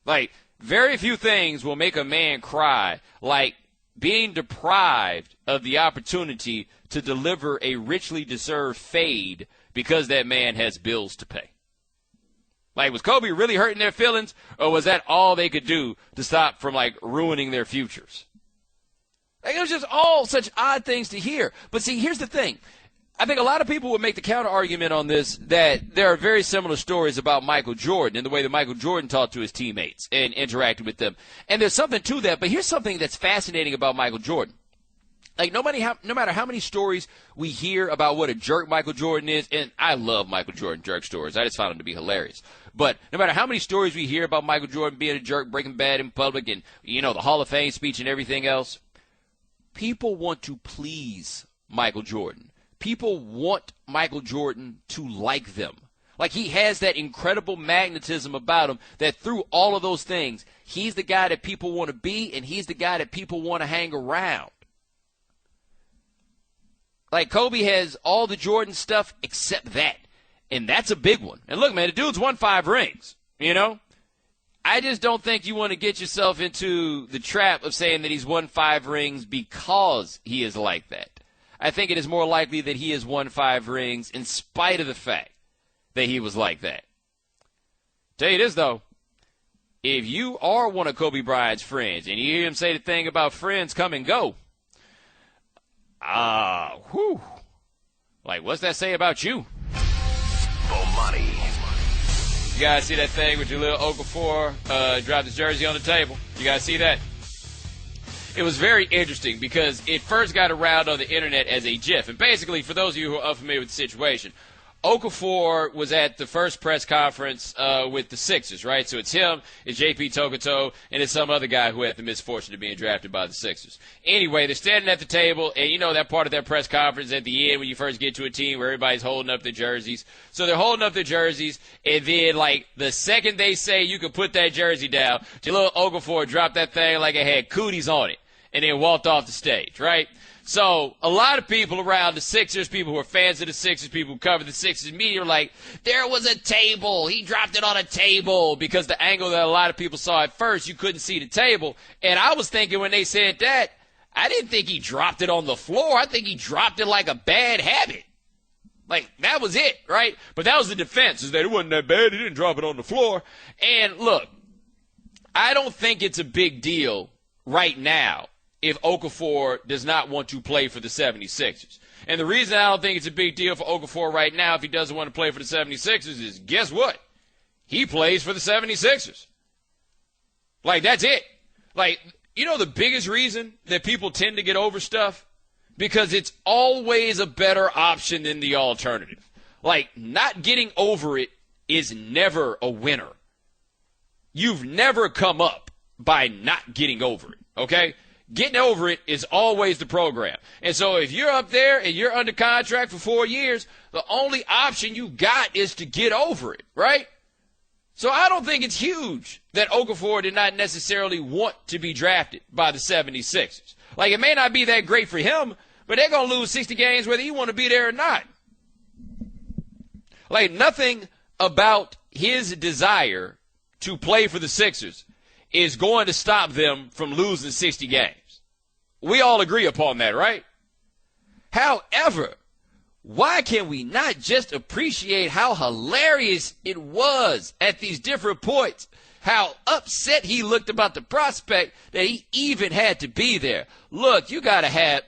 Like, very few things will make a man cry like being deprived of the opportunity to deliver a richly deserved fade because that man has bills to pay. Like, was Kobe really hurting their feelings, or was that all they could do to stop from, like, ruining their futures? Like, it was just all such odd things to hear. But see, here's the thing. I think a lot of people would make the counter argument on this that there are very similar stories about Michael Jordan and the way that Michael Jordan talked to his teammates and interacted with them. And there's something to that, but here's something that's fascinating about Michael Jordan. Like, no matter how many stories we hear about what a jerk Michael Jordan is, and I love Michael Jordan jerk stories. I just found them to be hilarious. But no matter how many stories we hear about Michael Jordan being a jerk, breaking bad in public, and, the Hall of Fame speech and everything else, people want to please Michael Jordan. People want Michael Jordan to like them. Like, he has that incredible magnetism about him that through all of those things, he's the guy that people want to be, and he's the guy that people want to hang around. Like, Kobe has all the Jordan stuff except that. And that's a big one. And look, man, the dude's won 5 rings, I just don't think you want to get yourself into the trap of saying that he's won 5 rings because he is like that. I think it is more likely that he has won 5 rings in spite of the fact that he was like that. Tell you this, though. If you are one of Kobe Bryant's friends and you hear him say the thing about friends come and go, like, what's that say about you? Bomani. You guys see that thing with your little Okafor dropped his jersey on the table? You guys see that? It was very interesting because it first got around on the internet as a GIF. And basically, for those of you who are unfamiliar with the situation, Okafor was at the first press conference with the Sixers, right? So it's him, it's JP Tokoto, and it's some other guy who had the misfortune of being drafted by the Sixers. Anyway, they're standing at the table, and that part of that press conference at the end when you first get to a team where everybody's holding up their jerseys. So they're holding up their jerseys, and then, like, the second they say you can put that jersey down, Jalil Okafor dropped that thing like it had cooties on it, and then walked off the stage, right? So a lot of people around the Sixers, people who are fans of the Sixers, people who cover the Sixers media, are like, there was a table. He dropped it on a table, because the angle that a lot of people saw at first, you couldn't see the table. And I was thinking when they said that, I didn't think he dropped it on the floor. I think he dropped it like a bad habit. Like, that was it, right? But that was the defense, is that it wasn't that bad. He didn't drop it on the floor. And look, I don't think it's a big deal right now if Okafor does not want to play for the 76ers. And the reason I don't think it's a big deal for Okafor right now if he doesn't want to play for the 76ers is, guess what? He plays for the 76ers. Like, that's it. Like, the biggest reason that people tend to get over stuff? Because it's always a better option than the alternative. Like, not getting over it is never a winner. You've never come up by not getting over it, okay? Getting over it is always the program. And so if you're up there and you're under contract for 4 years, the only option you got is to get over it, right? So I don't think it's huge that Okafor did not necessarily want to be drafted by the 76ers. Like, it may not be that great for him, but they're going to lose 60 games whether you want to be there or not. Like, nothing about his desire to play for the Sixers is going to stop them from losing 60 games. We all agree upon that, right? However, why can we not just appreciate how hilarious it was at these different points? How upset he looked about the prospect that he even had to be there. Look, you got to have...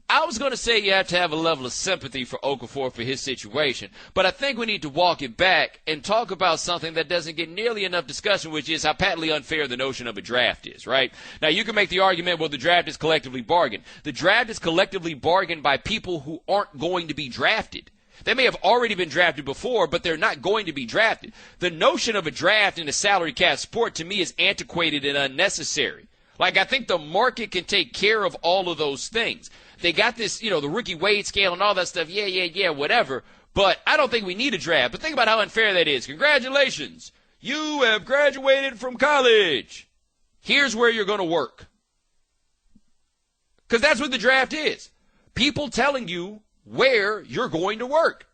I was going to say you have to have a level of sympathy for Okafor for his situation, but I think we need to walk it back and talk about something that doesn't get nearly enough discussion, which is how patently unfair the notion of a draft is, right? Now, you can make the argument, well, the draft is collectively bargained. The draft is collectively bargained by people who aren't going to be drafted. They may have already been drafted before, but they're not going to be drafted. The notion of a draft in a salary cap sport, to me, is antiquated and unnecessary. Like, I think the market can take care of all of those things. They got this, the rookie wage scale and all that stuff. Yeah, whatever. But I don't think we need a draft. But think about how unfair that is. Congratulations. You have graduated from college. Here's where you're going to work. Because that's what the draft is. People telling you where you're going to work.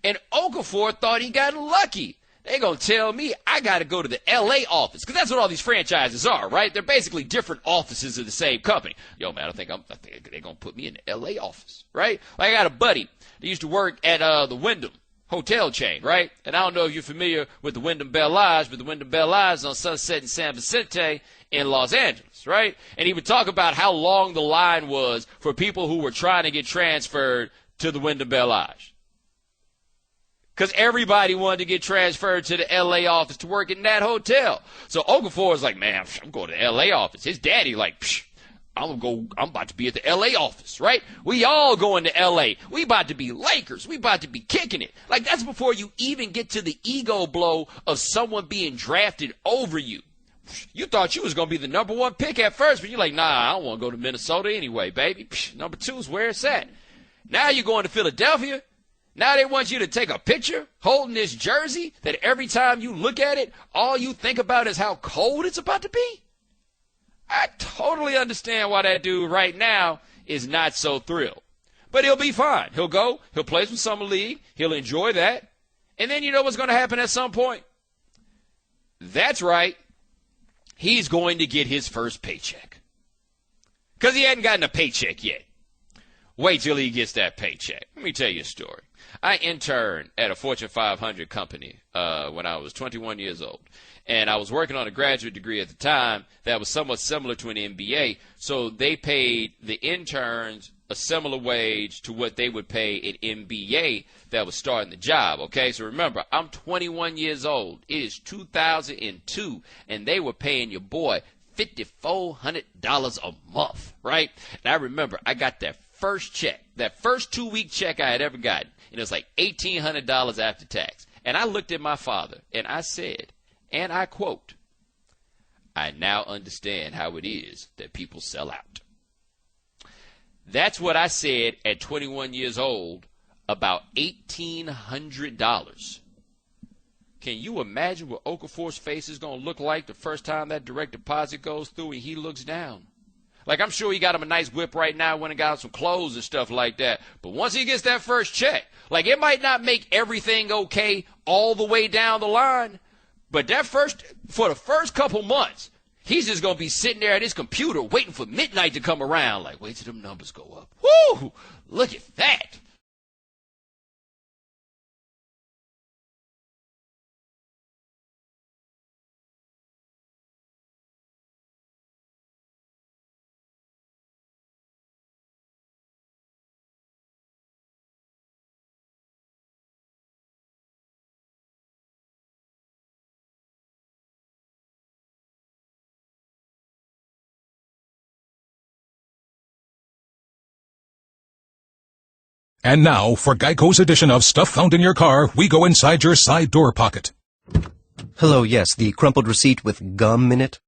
And Okafor thought he got lucky. They're going to tell me I got to go to the L.A. office, because that's what all these franchises are, right? They're basically different offices of the same company. Yo, man, I think they're going to put me in the L.A. office, right? Like, I got a buddy that used to work at the Wyndham hotel chain, right? And I don't know if you're familiar with the Wyndham Bel Lodge, but the Wyndham Bel Lodge is on Sunset in San Vicente in Los Angeles, right? And he would talk about how long the line was for people who were trying to get transferred to the Wyndham Bel Lodge. Because everybody wanted to get transferred to the L.A. office to work in that hotel. So Okafor is like, man, I'm going to the L.A. office. His daddy like, I'm about to be at the L.A. office, right? We all going to L.A. We about to be Lakers. We about to be kicking it. Like, that's before you even get to the ego blow of someone being drafted over you. You thought you was going to be the number one pick at first, but you're like, nah, I don't want to go to Minnesota anyway, baby. Number 2 is where it's at. Now you're going to Philadelphia. Now they want you to take a picture holding this jersey that every time you look at it, all you think about is how cold it's about to be. I totally understand why that dude right now is not so thrilled. But he'll be fine. He'll go. He'll play some summer league. He'll enjoy that. And then you know what's going to happen at some point? That's right. He's going to get his first paycheck. Because he hadn't gotten a paycheck yet. Wait till he gets that paycheck. Let me tell you a story. I interned at a Fortune 500 company when I was 21 years old. And I was working on a graduate degree at the time that was somewhat similar to an MBA. So they paid the interns a similar wage to what they would pay an MBA that was starting the job. Okay, so remember, I'm 21 years old. It is 2002, and they were paying your boy $5,400 a month, right? And I remember I got that first check, that first 2-week check I had ever gotten, and it was like $1,800 after tax. And I looked at my father, and I said, and I quote, I now understand how it is that people sell out. That's what I said at 21 years old about $1,800. Can you imagine what Okafor's face is going to look like the first time that direct deposit goes through and he looks down? Like, I'm sure he got him a nice whip right now, went and got him some clothes and stuff like that. But once he gets that first check, like, it might not make everything okay all the way down the line, but for the first couple months, he's just going to be sitting there at his computer waiting for midnight to come around. Like, wait till them numbers go up. Woo! Look at that. And now, for Geico's edition of Stuff Found in Your Car, we go inside your side door pocket. Hello, yes, the crumpled receipt with gum in it.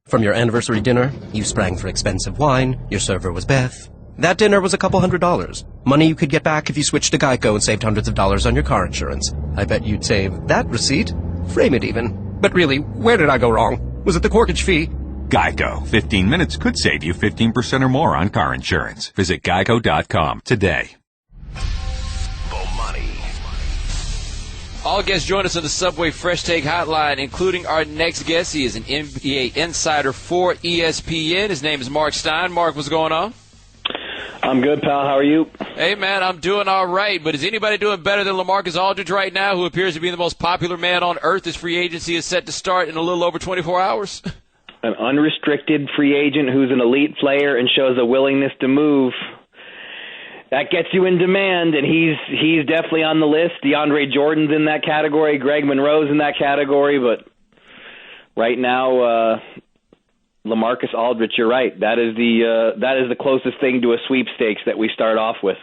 From your anniversary dinner, you sprang for expensive wine, your server was Beth. That dinner was a couple $100. Money you could get back if you switched to Geico and saved hundreds of dollars on your car insurance. I bet you'd save that receipt. Frame it even. But really, where did I go wrong? Was it the corkage fee? Geico. 15 minutes could save you 15% or more on car insurance. Visit geico.com today. All guests join us on the Subway Fresh Take Hotline, including our next guest. He is an NBA insider for ESPN. His name is Mark Stein. Mark, what's going on? I'm good, pal. How are you? Hey, man, I'm doing all right. But is anybody doing better than LaMarcus Aldridge right now, who appears to be the most popular man on earth as free agency is set to start in a little over 24 hours? An unrestricted free agent who's an elite player and shows a willingness to move. That gets you in demand, and he's definitely on the list. DeAndre Jordan's in that category. Greg Monroe's in that category. But right now, LaMarcus Aldridge, you're right. That is the closest thing to a sweepstakes that we start off with.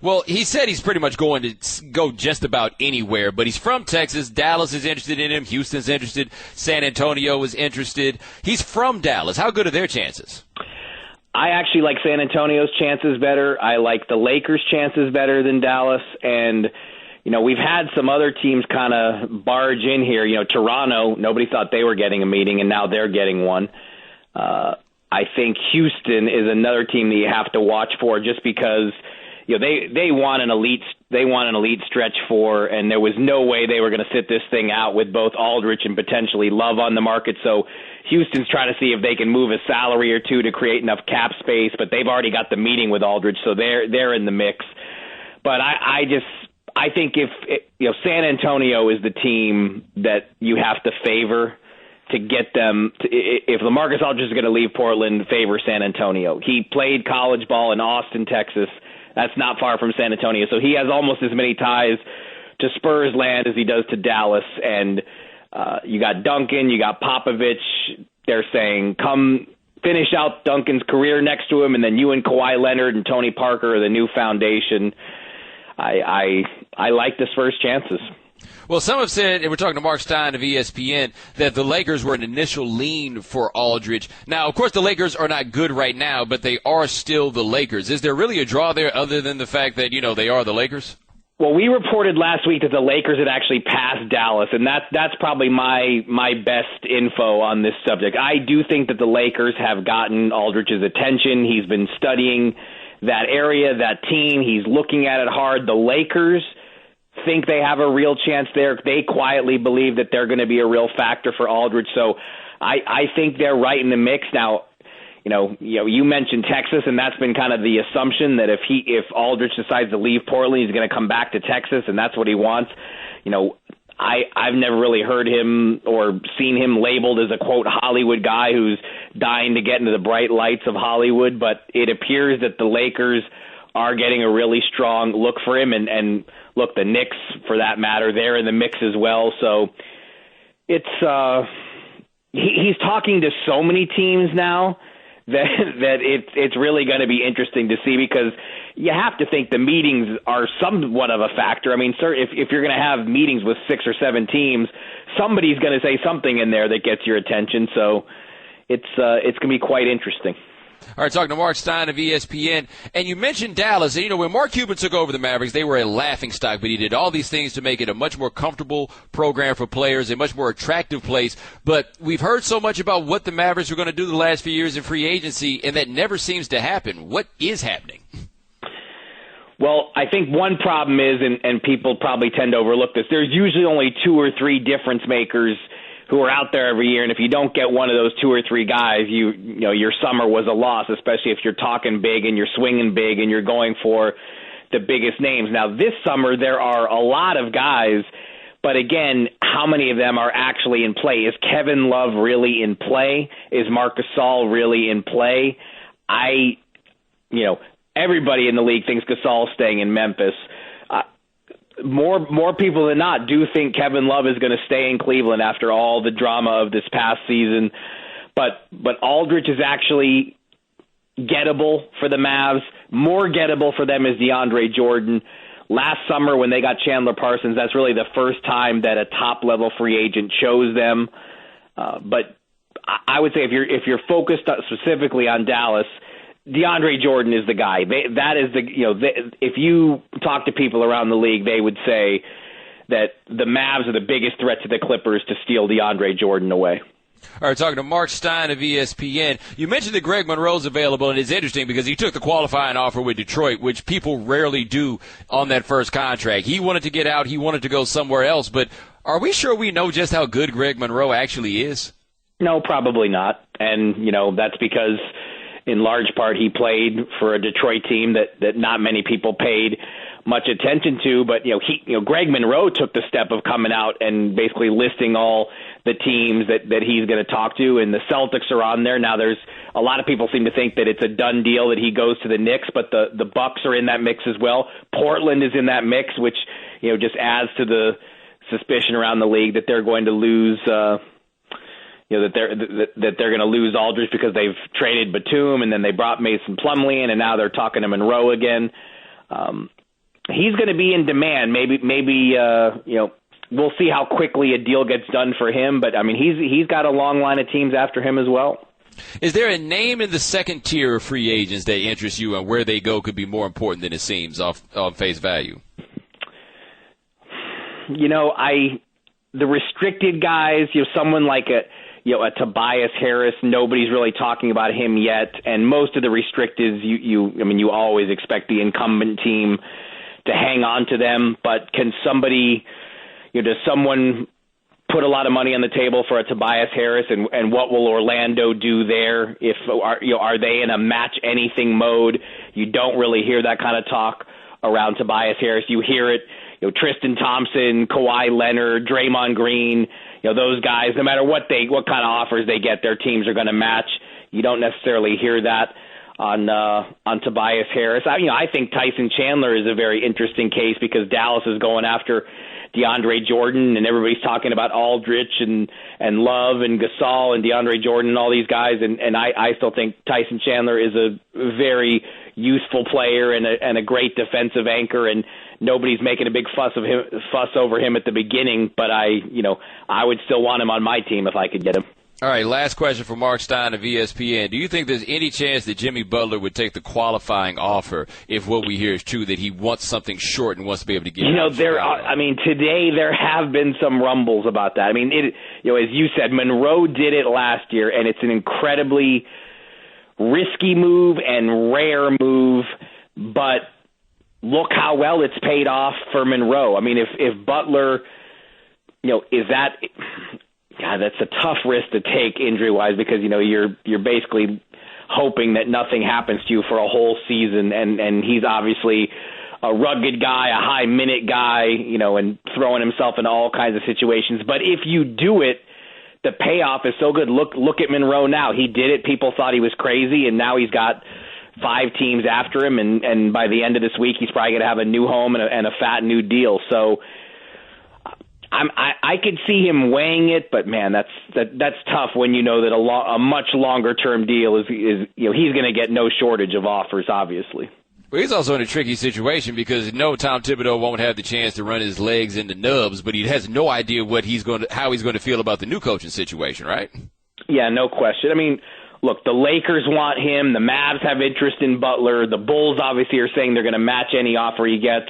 Well, he said he's pretty much going to go just about anywhere, but he's from Texas. Dallas is interested in him. Houston's interested. San Antonio is interested. He's from Dallas. How good are their chances? I actually like San Antonio's chances better. I like the Lakers' chances better than Dallas. And, we've had some other teams kind of barge in here. Toronto, nobody thought they were getting a meeting, and now they're getting one. I think Houston is another team that you have to watch for just because they want an elite stretch for, and there was no way they were going to sit this thing out with both Aldridge and potentially Love on the market. So Houston's trying to see if they can move a salary or two to create enough cap space, but they've already got the meeting with Aldridge, so they're in the mix. But I think if San Antonio is the team that you have to favor to get them. If LaMarcus Aldridge is going to leave Portland, favor San Antonio. He played college ball in Austin, Texas. That's not far from San Antonio, so he has almost as many ties to Spurs land as he does to Dallas. And you got Duncan, you got Popovich. They're saying, come finish out Duncan's career next to him, and then you and Kawhi Leonard and Tony Parker are the new foundation. I like the Spurs' chances. Well, some have said, and we're talking to Mark Stein of ESPN, that the Lakers were an initial lean for Aldridge. Now, of course, the Lakers are not good right now, but they are still the Lakers. Is there really a draw there other than the fact that, they are the Lakers? Well, we reported last week that the Lakers had actually passed Dallas, and that's probably my best info on this subject. I do think that the Lakers have gotten Aldridge's attention. He's been studying that area, that team. He's looking at it hard. The Lakers think they have a real chance there. They quietly believe that they're going to be a real factor for Aldridge. So I think they're right in the mix. Now, you mentioned Texas, and that's been kind of the assumption that if Aldridge decides to leave Portland, he's going to come back to Texas, and that's what he wants. I've never really heard him or seen him labeled as a, quote, Hollywood guy who's dying to get into the bright lights of Hollywood, but it appears that the Lakers are getting a really strong look for him, and look, the Knicks, for that matter, they're in the mix as well. So it's he's talking to so many teams now that it's really going to be interesting to see, because you have to think the meetings are somewhat of a factor. I mean, sir, if you're going to have meetings with 6 or 7 teams, somebody's going to say something in there that gets your attention. So it's going to be quite interesting. All right, talking to Mark Stein of ESPN. And you mentioned Dallas. And, when Mark Cuban took over the Mavericks, they were a laughingstock, but he did all these things to make it a much more comfortable program for players, a much more attractive place. But we've heard so much about what the Mavericks were going to do the last few years in free agency, and that never seems to happen. What is happening? Well, I think one problem is, and people probably tend to overlook this, there's usually only 2 or 3 difference makers who are out there every year, and if you don't get one of those 2 or 3 guys, your summer was a loss, especially if you're talking big and you're swinging big and you're going for the biggest names. Now, this summer there are a lot of guys, but again, how many of them are actually in play? Is Kevin Love really in play? Is Marc Gasol really in play? Everybody in the league thinks Gasol's staying in Memphis. More people than not do think Kevin Love is going to stay in Cleveland after all the drama of this past season. But Aldridge is actually gettable for the Mavs. More gettable for them is DeAndre Jordan. Last summer when they got Chandler Parsons, that's really the first time that a top-level free agent chose them. But I would say if you're focused specifically on Dallas, DeAndre Jordan is the guy. If you talk to people around the league, they would say that the Mavs are the biggest threat to the Clippers to steal DeAndre Jordan away. All right, talking to Mark Stein of ESPN. You mentioned that Greg Monroe's available, and it's interesting because he took the qualifying offer with Detroit, which people rarely do on that first contract. He wanted to get out. He wanted to go somewhere else. But are we sure we know just how good Greg Monroe actually is? No, probably not. And, that's because in large part he played for a Detroit team that not many people paid much attention to, but Greg Monroe took the step of coming out and basically listing all the teams that he's going to talk to, and the Celtics are on there. Now there's a lot of people seem to think that it's a done deal that he goes to the Knicks, but the Bucks are in that mix as well. Portland is in that mix, which just adds to the suspicion around the league that they're going to lose that they're going to lose Aldridge because they've traded Batum, and then they brought Mason Plumlee in, and now they're talking to Monroe again. He's going to be in demand. Maybe we'll see how quickly a deal gets done for him. But I mean, he's got a long line of teams after him as well. Is there a name in the second tier of free agents that interests you, and where they go could be more important than it seems off face value? The restricted guys, someone like a Tobias Harris, nobody's really talking about him yet. And most of the restricteds, you always expect the incumbent team to hang on to them. But can somebody, does someone put a lot of money on the table for a Tobias Harris? And what will Orlando do there? Are they in a match anything mode? You don't really hear that kind of talk around Tobias Harris. You hear it, Tristan Thompson, Kawhi Leonard, Draymond Green, those guys, no matter what kind of offers they get, their teams are going to match. You don't necessarily hear that on Tobias Harris. I think Tyson Chandler is a very interesting case because Dallas is going after DeAndre Jordan, and everybody's talking about Aldridge and Love and Gasol and DeAndre Jordan and all these guys, and I still think Tyson Chandler is a very useful player and a great defensive anchor, and nobody's making a big fuss over him at the beginning, but I would still want him on my team if I could get him. All right, last question for Mark Stein of ESPN. Do you think there's any chance that Jimmy Butler would take the qualifying offer if what we hear is true, that he wants something short and wants to be able to get today there have been some rumbles about that. As you said, Monroe did it last year, and it's an incredibly risky move and rare move, but look how well it's paid off for Monroe. If Butler, is that... God, that's a tough risk to take injury-wise because, you're basically hoping that nothing happens to you for a whole season, and he's obviously a rugged guy, a high-minute guy, and throwing himself in all kinds of situations. But if you do it, the payoff is so good. Look at Monroe now. He did it. People thought he was crazy, and now he's got 5 teams after him, and by the end of this week, he's probably going to have a new home and a fat new deal. So I could see him weighing it, but man, that's tough when you know that a much longer term deal is he's going to get no shortage of offers, obviously. Well, he's also in a tricky situation because Tom Thibodeau won't have the chance to run his legs into nubs, but he has no idea how he's going to feel about the new coaching situation, right? Yeah, no question. Look, the Lakers want him. The Mavs have interest in Butler. The Bulls obviously are saying they're going to match any offer he gets.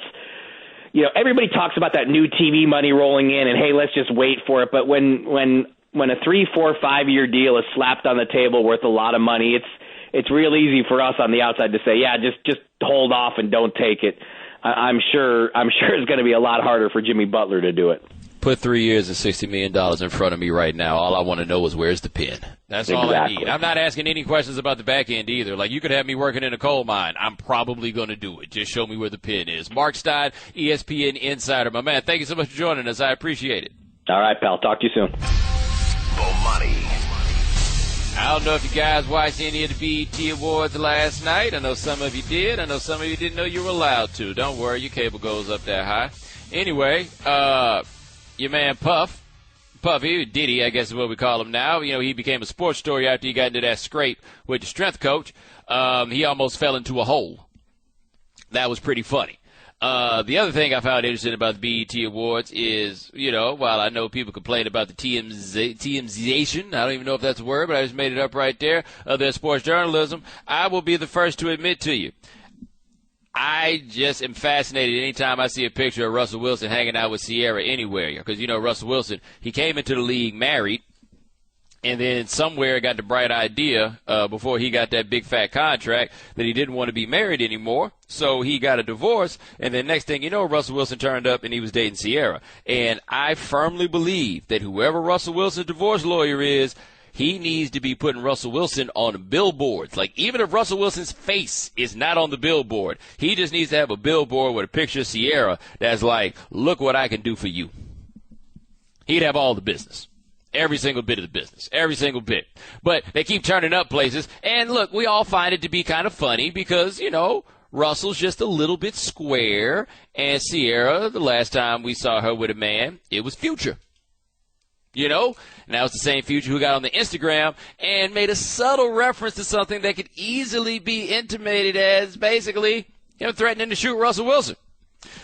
Everybody talks about that new TV money rolling in and, hey, let's just wait for it. But when a 3, 4, 5 year deal is slapped on the table worth a lot of money, it's real easy for us on the outside to say, yeah, just hold off and don't take it. I'm sure it's going to be a lot harder for Jimmy Butler to do it. Put 3 years and $60 million in front of me right now. All I want to know is where's the pen. That's all I need. I'm not asking any questions about the back end either. Like, you could have me working in a coal mine. I'm probably going to do it. Just show me where the pen is. Mark Stein, ESPN Insider. My man, thank you so much for joining us. I appreciate it. All right, pal. Talk to you soon. Bomani. I don't know if you guys watched any of the BET Awards last night. I know some of you did. I know some of you didn't know you were allowed to. Don't worry, your cable goes up that high. Anyway, your man Puffy, Diddy, I guess is what we call him now. He became a sports story after he got into that scrape with the strength coach. He almost fell into a hole. That was pretty funny. The other thing I found interesting about the BET Awards is, while I know people complain about the TMZation, I don't even know if that's a word, but I just made it up right there, of their sports journalism, I will be the first to admit to you, I just am fascinated anytime I see a picture of Russell Wilson hanging out with Ciara anywhere. Because, Russell Wilson, he came into the league married, and then somewhere got the bright idea before he got that big fat contract that he didn't want to be married anymore. So he got a divorce, and then next thing you know, Russell Wilson turned up and he was dating Ciara. And I firmly believe that whoever Russell Wilson's divorce lawyer is, he needs to be putting Russell Wilson on billboards. Like, even if Russell Wilson's face is not on the billboard, he just needs to have a billboard with a picture of Ciara that's like, look what I can do for you. He'd have all the business. Every single bit of the business. Every single bit. But they keep turning up places. And look, we all find it to be kind of funny because, Russell's just a little bit square. And Ciara, the last time we saw her with a man, it was Future. Now it's the same Future who got on the Instagram and made a subtle reference to something that could easily be intimated as basically, threatening to shoot Russell Wilson.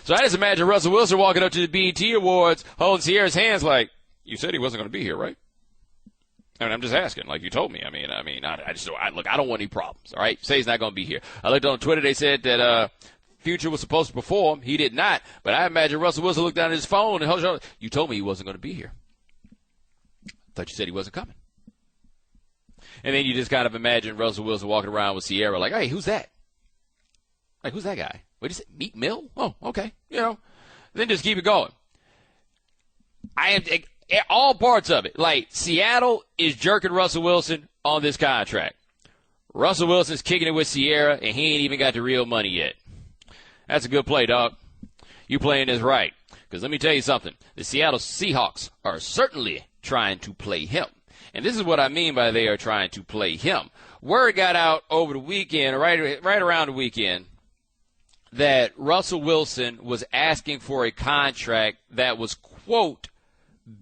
So I just imagine Russell Wilson walking up to the BET Awards, holding Ciara's hands like, you said he wasn't going to be here, right? I'm just asking, like you told me. I don't want any problems, all right? Say he's not going to be here. I looked on Twitter, they said that Future was supposed to perform. He did not. But I imagine Russell Wilson looked down at his phone and you told me he wasn't going to be here. Thought you said he wasn't coming. And then you just kind of imagine Russell Wilson walking around with Ciara like, hey, who's that? Like, who's that guy? What is it? Meek Mill? Oh, okay. Then just keep it going. I am all parts of it. Like, Seattle is jerking Russell Wilson on this contract. Russell Wilson's kicking it with Ciara, and he ain't even got the real money yet. That's a good play, dog. You playing this right. Because let me tell you something. The Seattle Seahawks are certainly trying to play him. And this is what I mean by they are trying to play him. Word got out over the weekend, right around the weekend, that Russell Wilson was asking for a contract that was, quote,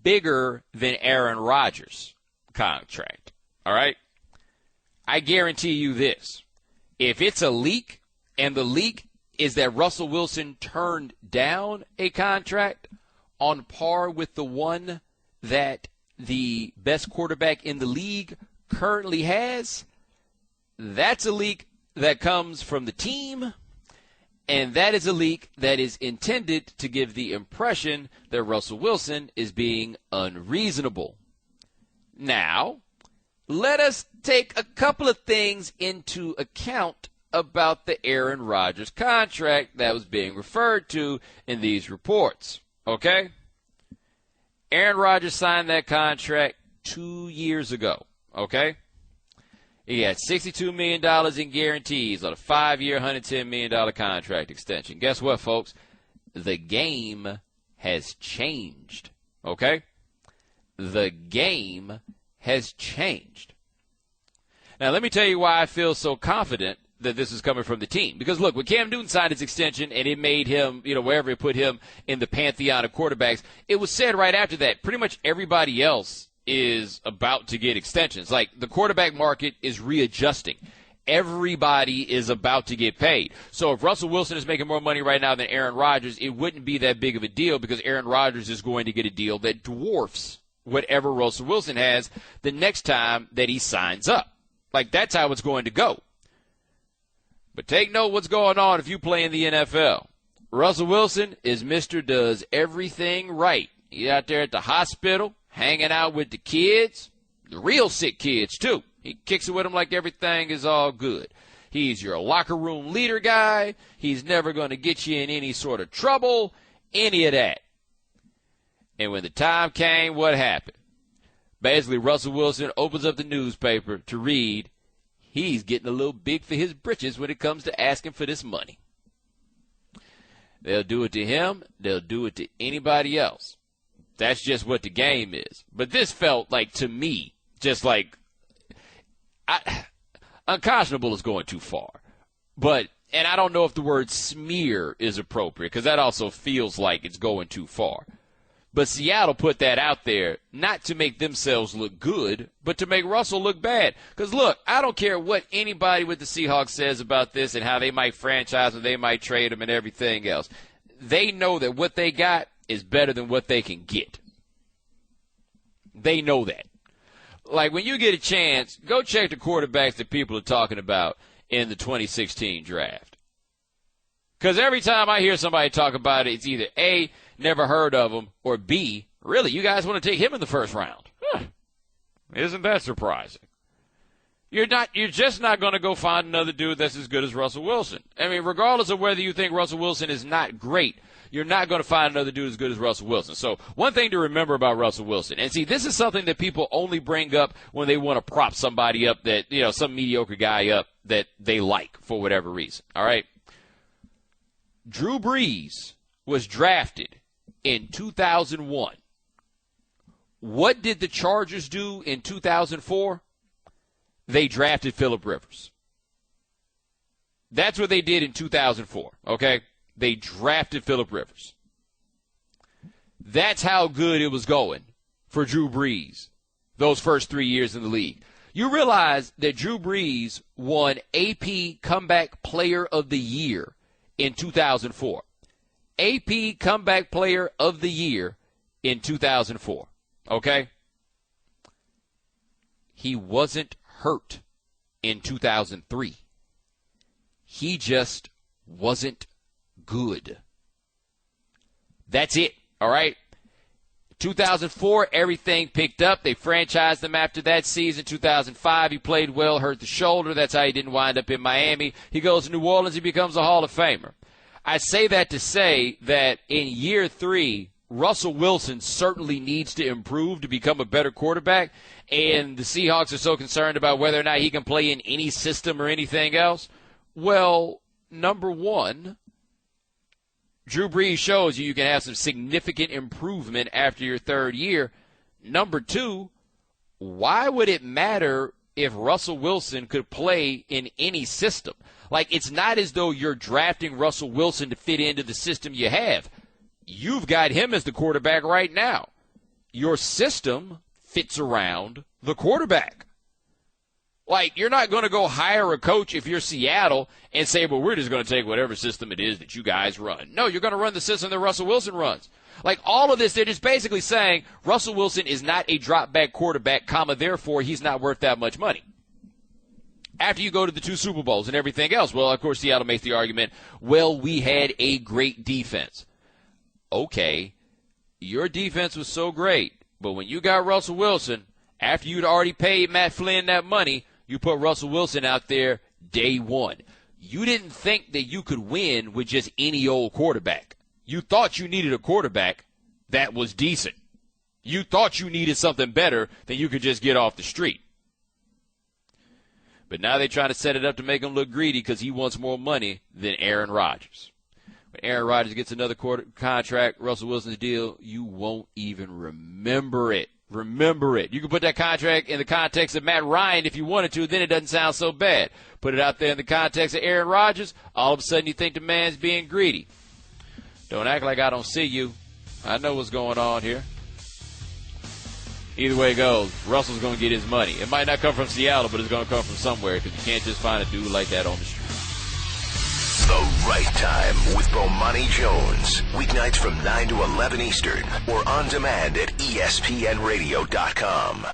bigger than Aaron Rodgers' contract. All right? I guarantee you this. If it's a leak, and the leak is that Russell Wilson turned down a contract on par with the one that the best quarterback in the league currently has, that's a leak that comes from the team, and that is a leak that is intended to give the impression that Russell Wilson is being unreasonable. Now, let us take a couple of things into account about the Aaron Rodgers contract that was being referred to in these reports. Okay? Aaron Rodgers signed that contract 2 years ago. Okay? He had $62 million in guarantees on a 5-year, $110 million contract extension. Guess what, folks? The game has changed. Okay? The game has changed. Now, let me tell you why I feel so confident that this is coming from the team. Because, look, when Cam Newton signed his extension and it made him, wherever it put him in the pantheon of quarterbacks, it was said right after that, pretty much everybody else is about to get extensions. Like, the quarterback market is readjusting. Everybody is about to get paid. So if Russell Wilson is making more money right now than Aaron Rodgers, it wouldn't be that big of a deal because Aaron Rodgers is going to get a deal that dwarfs whatever Russell Wilson has the next time that he signs up. Like, that's how it's going to go. But take note what's going on if you play in the NFL. Russell Wilson is Mr. Does Everything Right. He's out there at the hospital, hanging out with the kids, the real sick kids, too. He kicks it with them like everything is all good. He's your locker room leader guy. He's never going to get you in any sort of trouble, any of that. And when the time came, what happened? Basically, Russell Wilson opens up the newspaper to read he's getting a little big for his britches when it comes to asking for this money. They'll do it to him. They'll do it to anybody else. That's just what the game is. But this felt like, to me, just like unconscionable is going too far. And I don't know if the word smear is appropriate because that also feels like it's going too far. But Seattle put that out there not to make themselves look good, but to make Russell look bad. Because, look, I don't care what anybody with the Seahawks says about this and how they might franchise him, they might trade him and everything else. They know that what they got is better than what they can get. They know that. Like, when you get a chance, go check the quarterbacks that people are talking about in the 2016 draft. Because every time I hear somebody talk about it, it's either A, never heard of him, or B, really, you guys want to take him in the first round. Huh. Isn't that surprising? You're just not going to go find another dude that's as good as Russell Wilson. I mean, regardless of whether you think Russell Wilson is not great, you're not going to find another dude as good as Russell Wilson. So one thing to remember about Russell Wilson, and see, this is something that people only bring up when they want to prop somebody up that, some mediocre guy up that they like for whatever reason. All right? Drew Brees was drafted in 2001. What did the Chargers do in 2004? They drafted Phillip Rivers. That's what they did in 2004, okay? They drafted Phillip Rivers. That's how good it was going for Drew Brees those first 3 years in the league. You realize that Drew Brees won AP Comeback Player of the Year in 2004. AP Comeback Player of the Year in 2004. Okay? He wasn't hurt in 2003. He just wasn't good. That's it. All right? 2004, everything picked up. They franchised him after that season. 2005, he played well, hurt the shoulder. That's how he didn't wind up in Miami. He goes to New Orleans. He becomes a Hall of Famer. I say that to say that in year 3, Russell Wilson certainly needs to improve to become a better quarterback, and the Seahawks are so concerned about whether or not he can play in any system or anything else. Well, number one, Drew Brees shows you can have some significant improvement after your third year. Number two, why would it matter if Russell Wilson could play in any system? Like, it's not as though you're drafting Russell Wilson to fit into the system you have. You've got him as the quarterback right now. Your system fits around the quarterback. Like, you're not going to go hire a coach if you're Seattle and say, well, we're just going to take whatever system it is that you guys run. No, you're going to run the system that Russell Wilson runs. Like, all of this, they're just basically saying Russell Wilson is not a drop-back quarterback, therefore he's not worth that much money. After you go to the 2 Super Bowls and everything else, well, of course, Seattle makes the argument, well, we had a great defense. Okay, your defense was so great, but when you got Russell Wilson, after you'd already paid Matt Flynn that money, you put Russell Wilson out there day one. You didn't think that you could win with just any old quarterback. You thought you needed a quarterback that was decent. You thought you needed something better than you could just get off the street. But now they're trying to set it up to make him look greedy because he wants more money than Aaron Rodgers. When Aaron Rodgers gets another contract, Russell Wilson's deal, you won't even remember it. Remember it. You can put that contract in the context of Matt Ryan if you wanted to, then it doesn't sound so bad. Put it out there in the context of Aaron Rodgers, all of a sudden you think the man's being greedy. Don't act like I don't see you. I know what's going on here. Either way it goes, Russell's going to get his money. It might not come from Seattle, but it's going to come from somewhere because you can't just find a dude like that on the street. The Right Time with Bomani Jones. Weeknights from 9 to 11 Eastern or on demand at ESPNradio.com.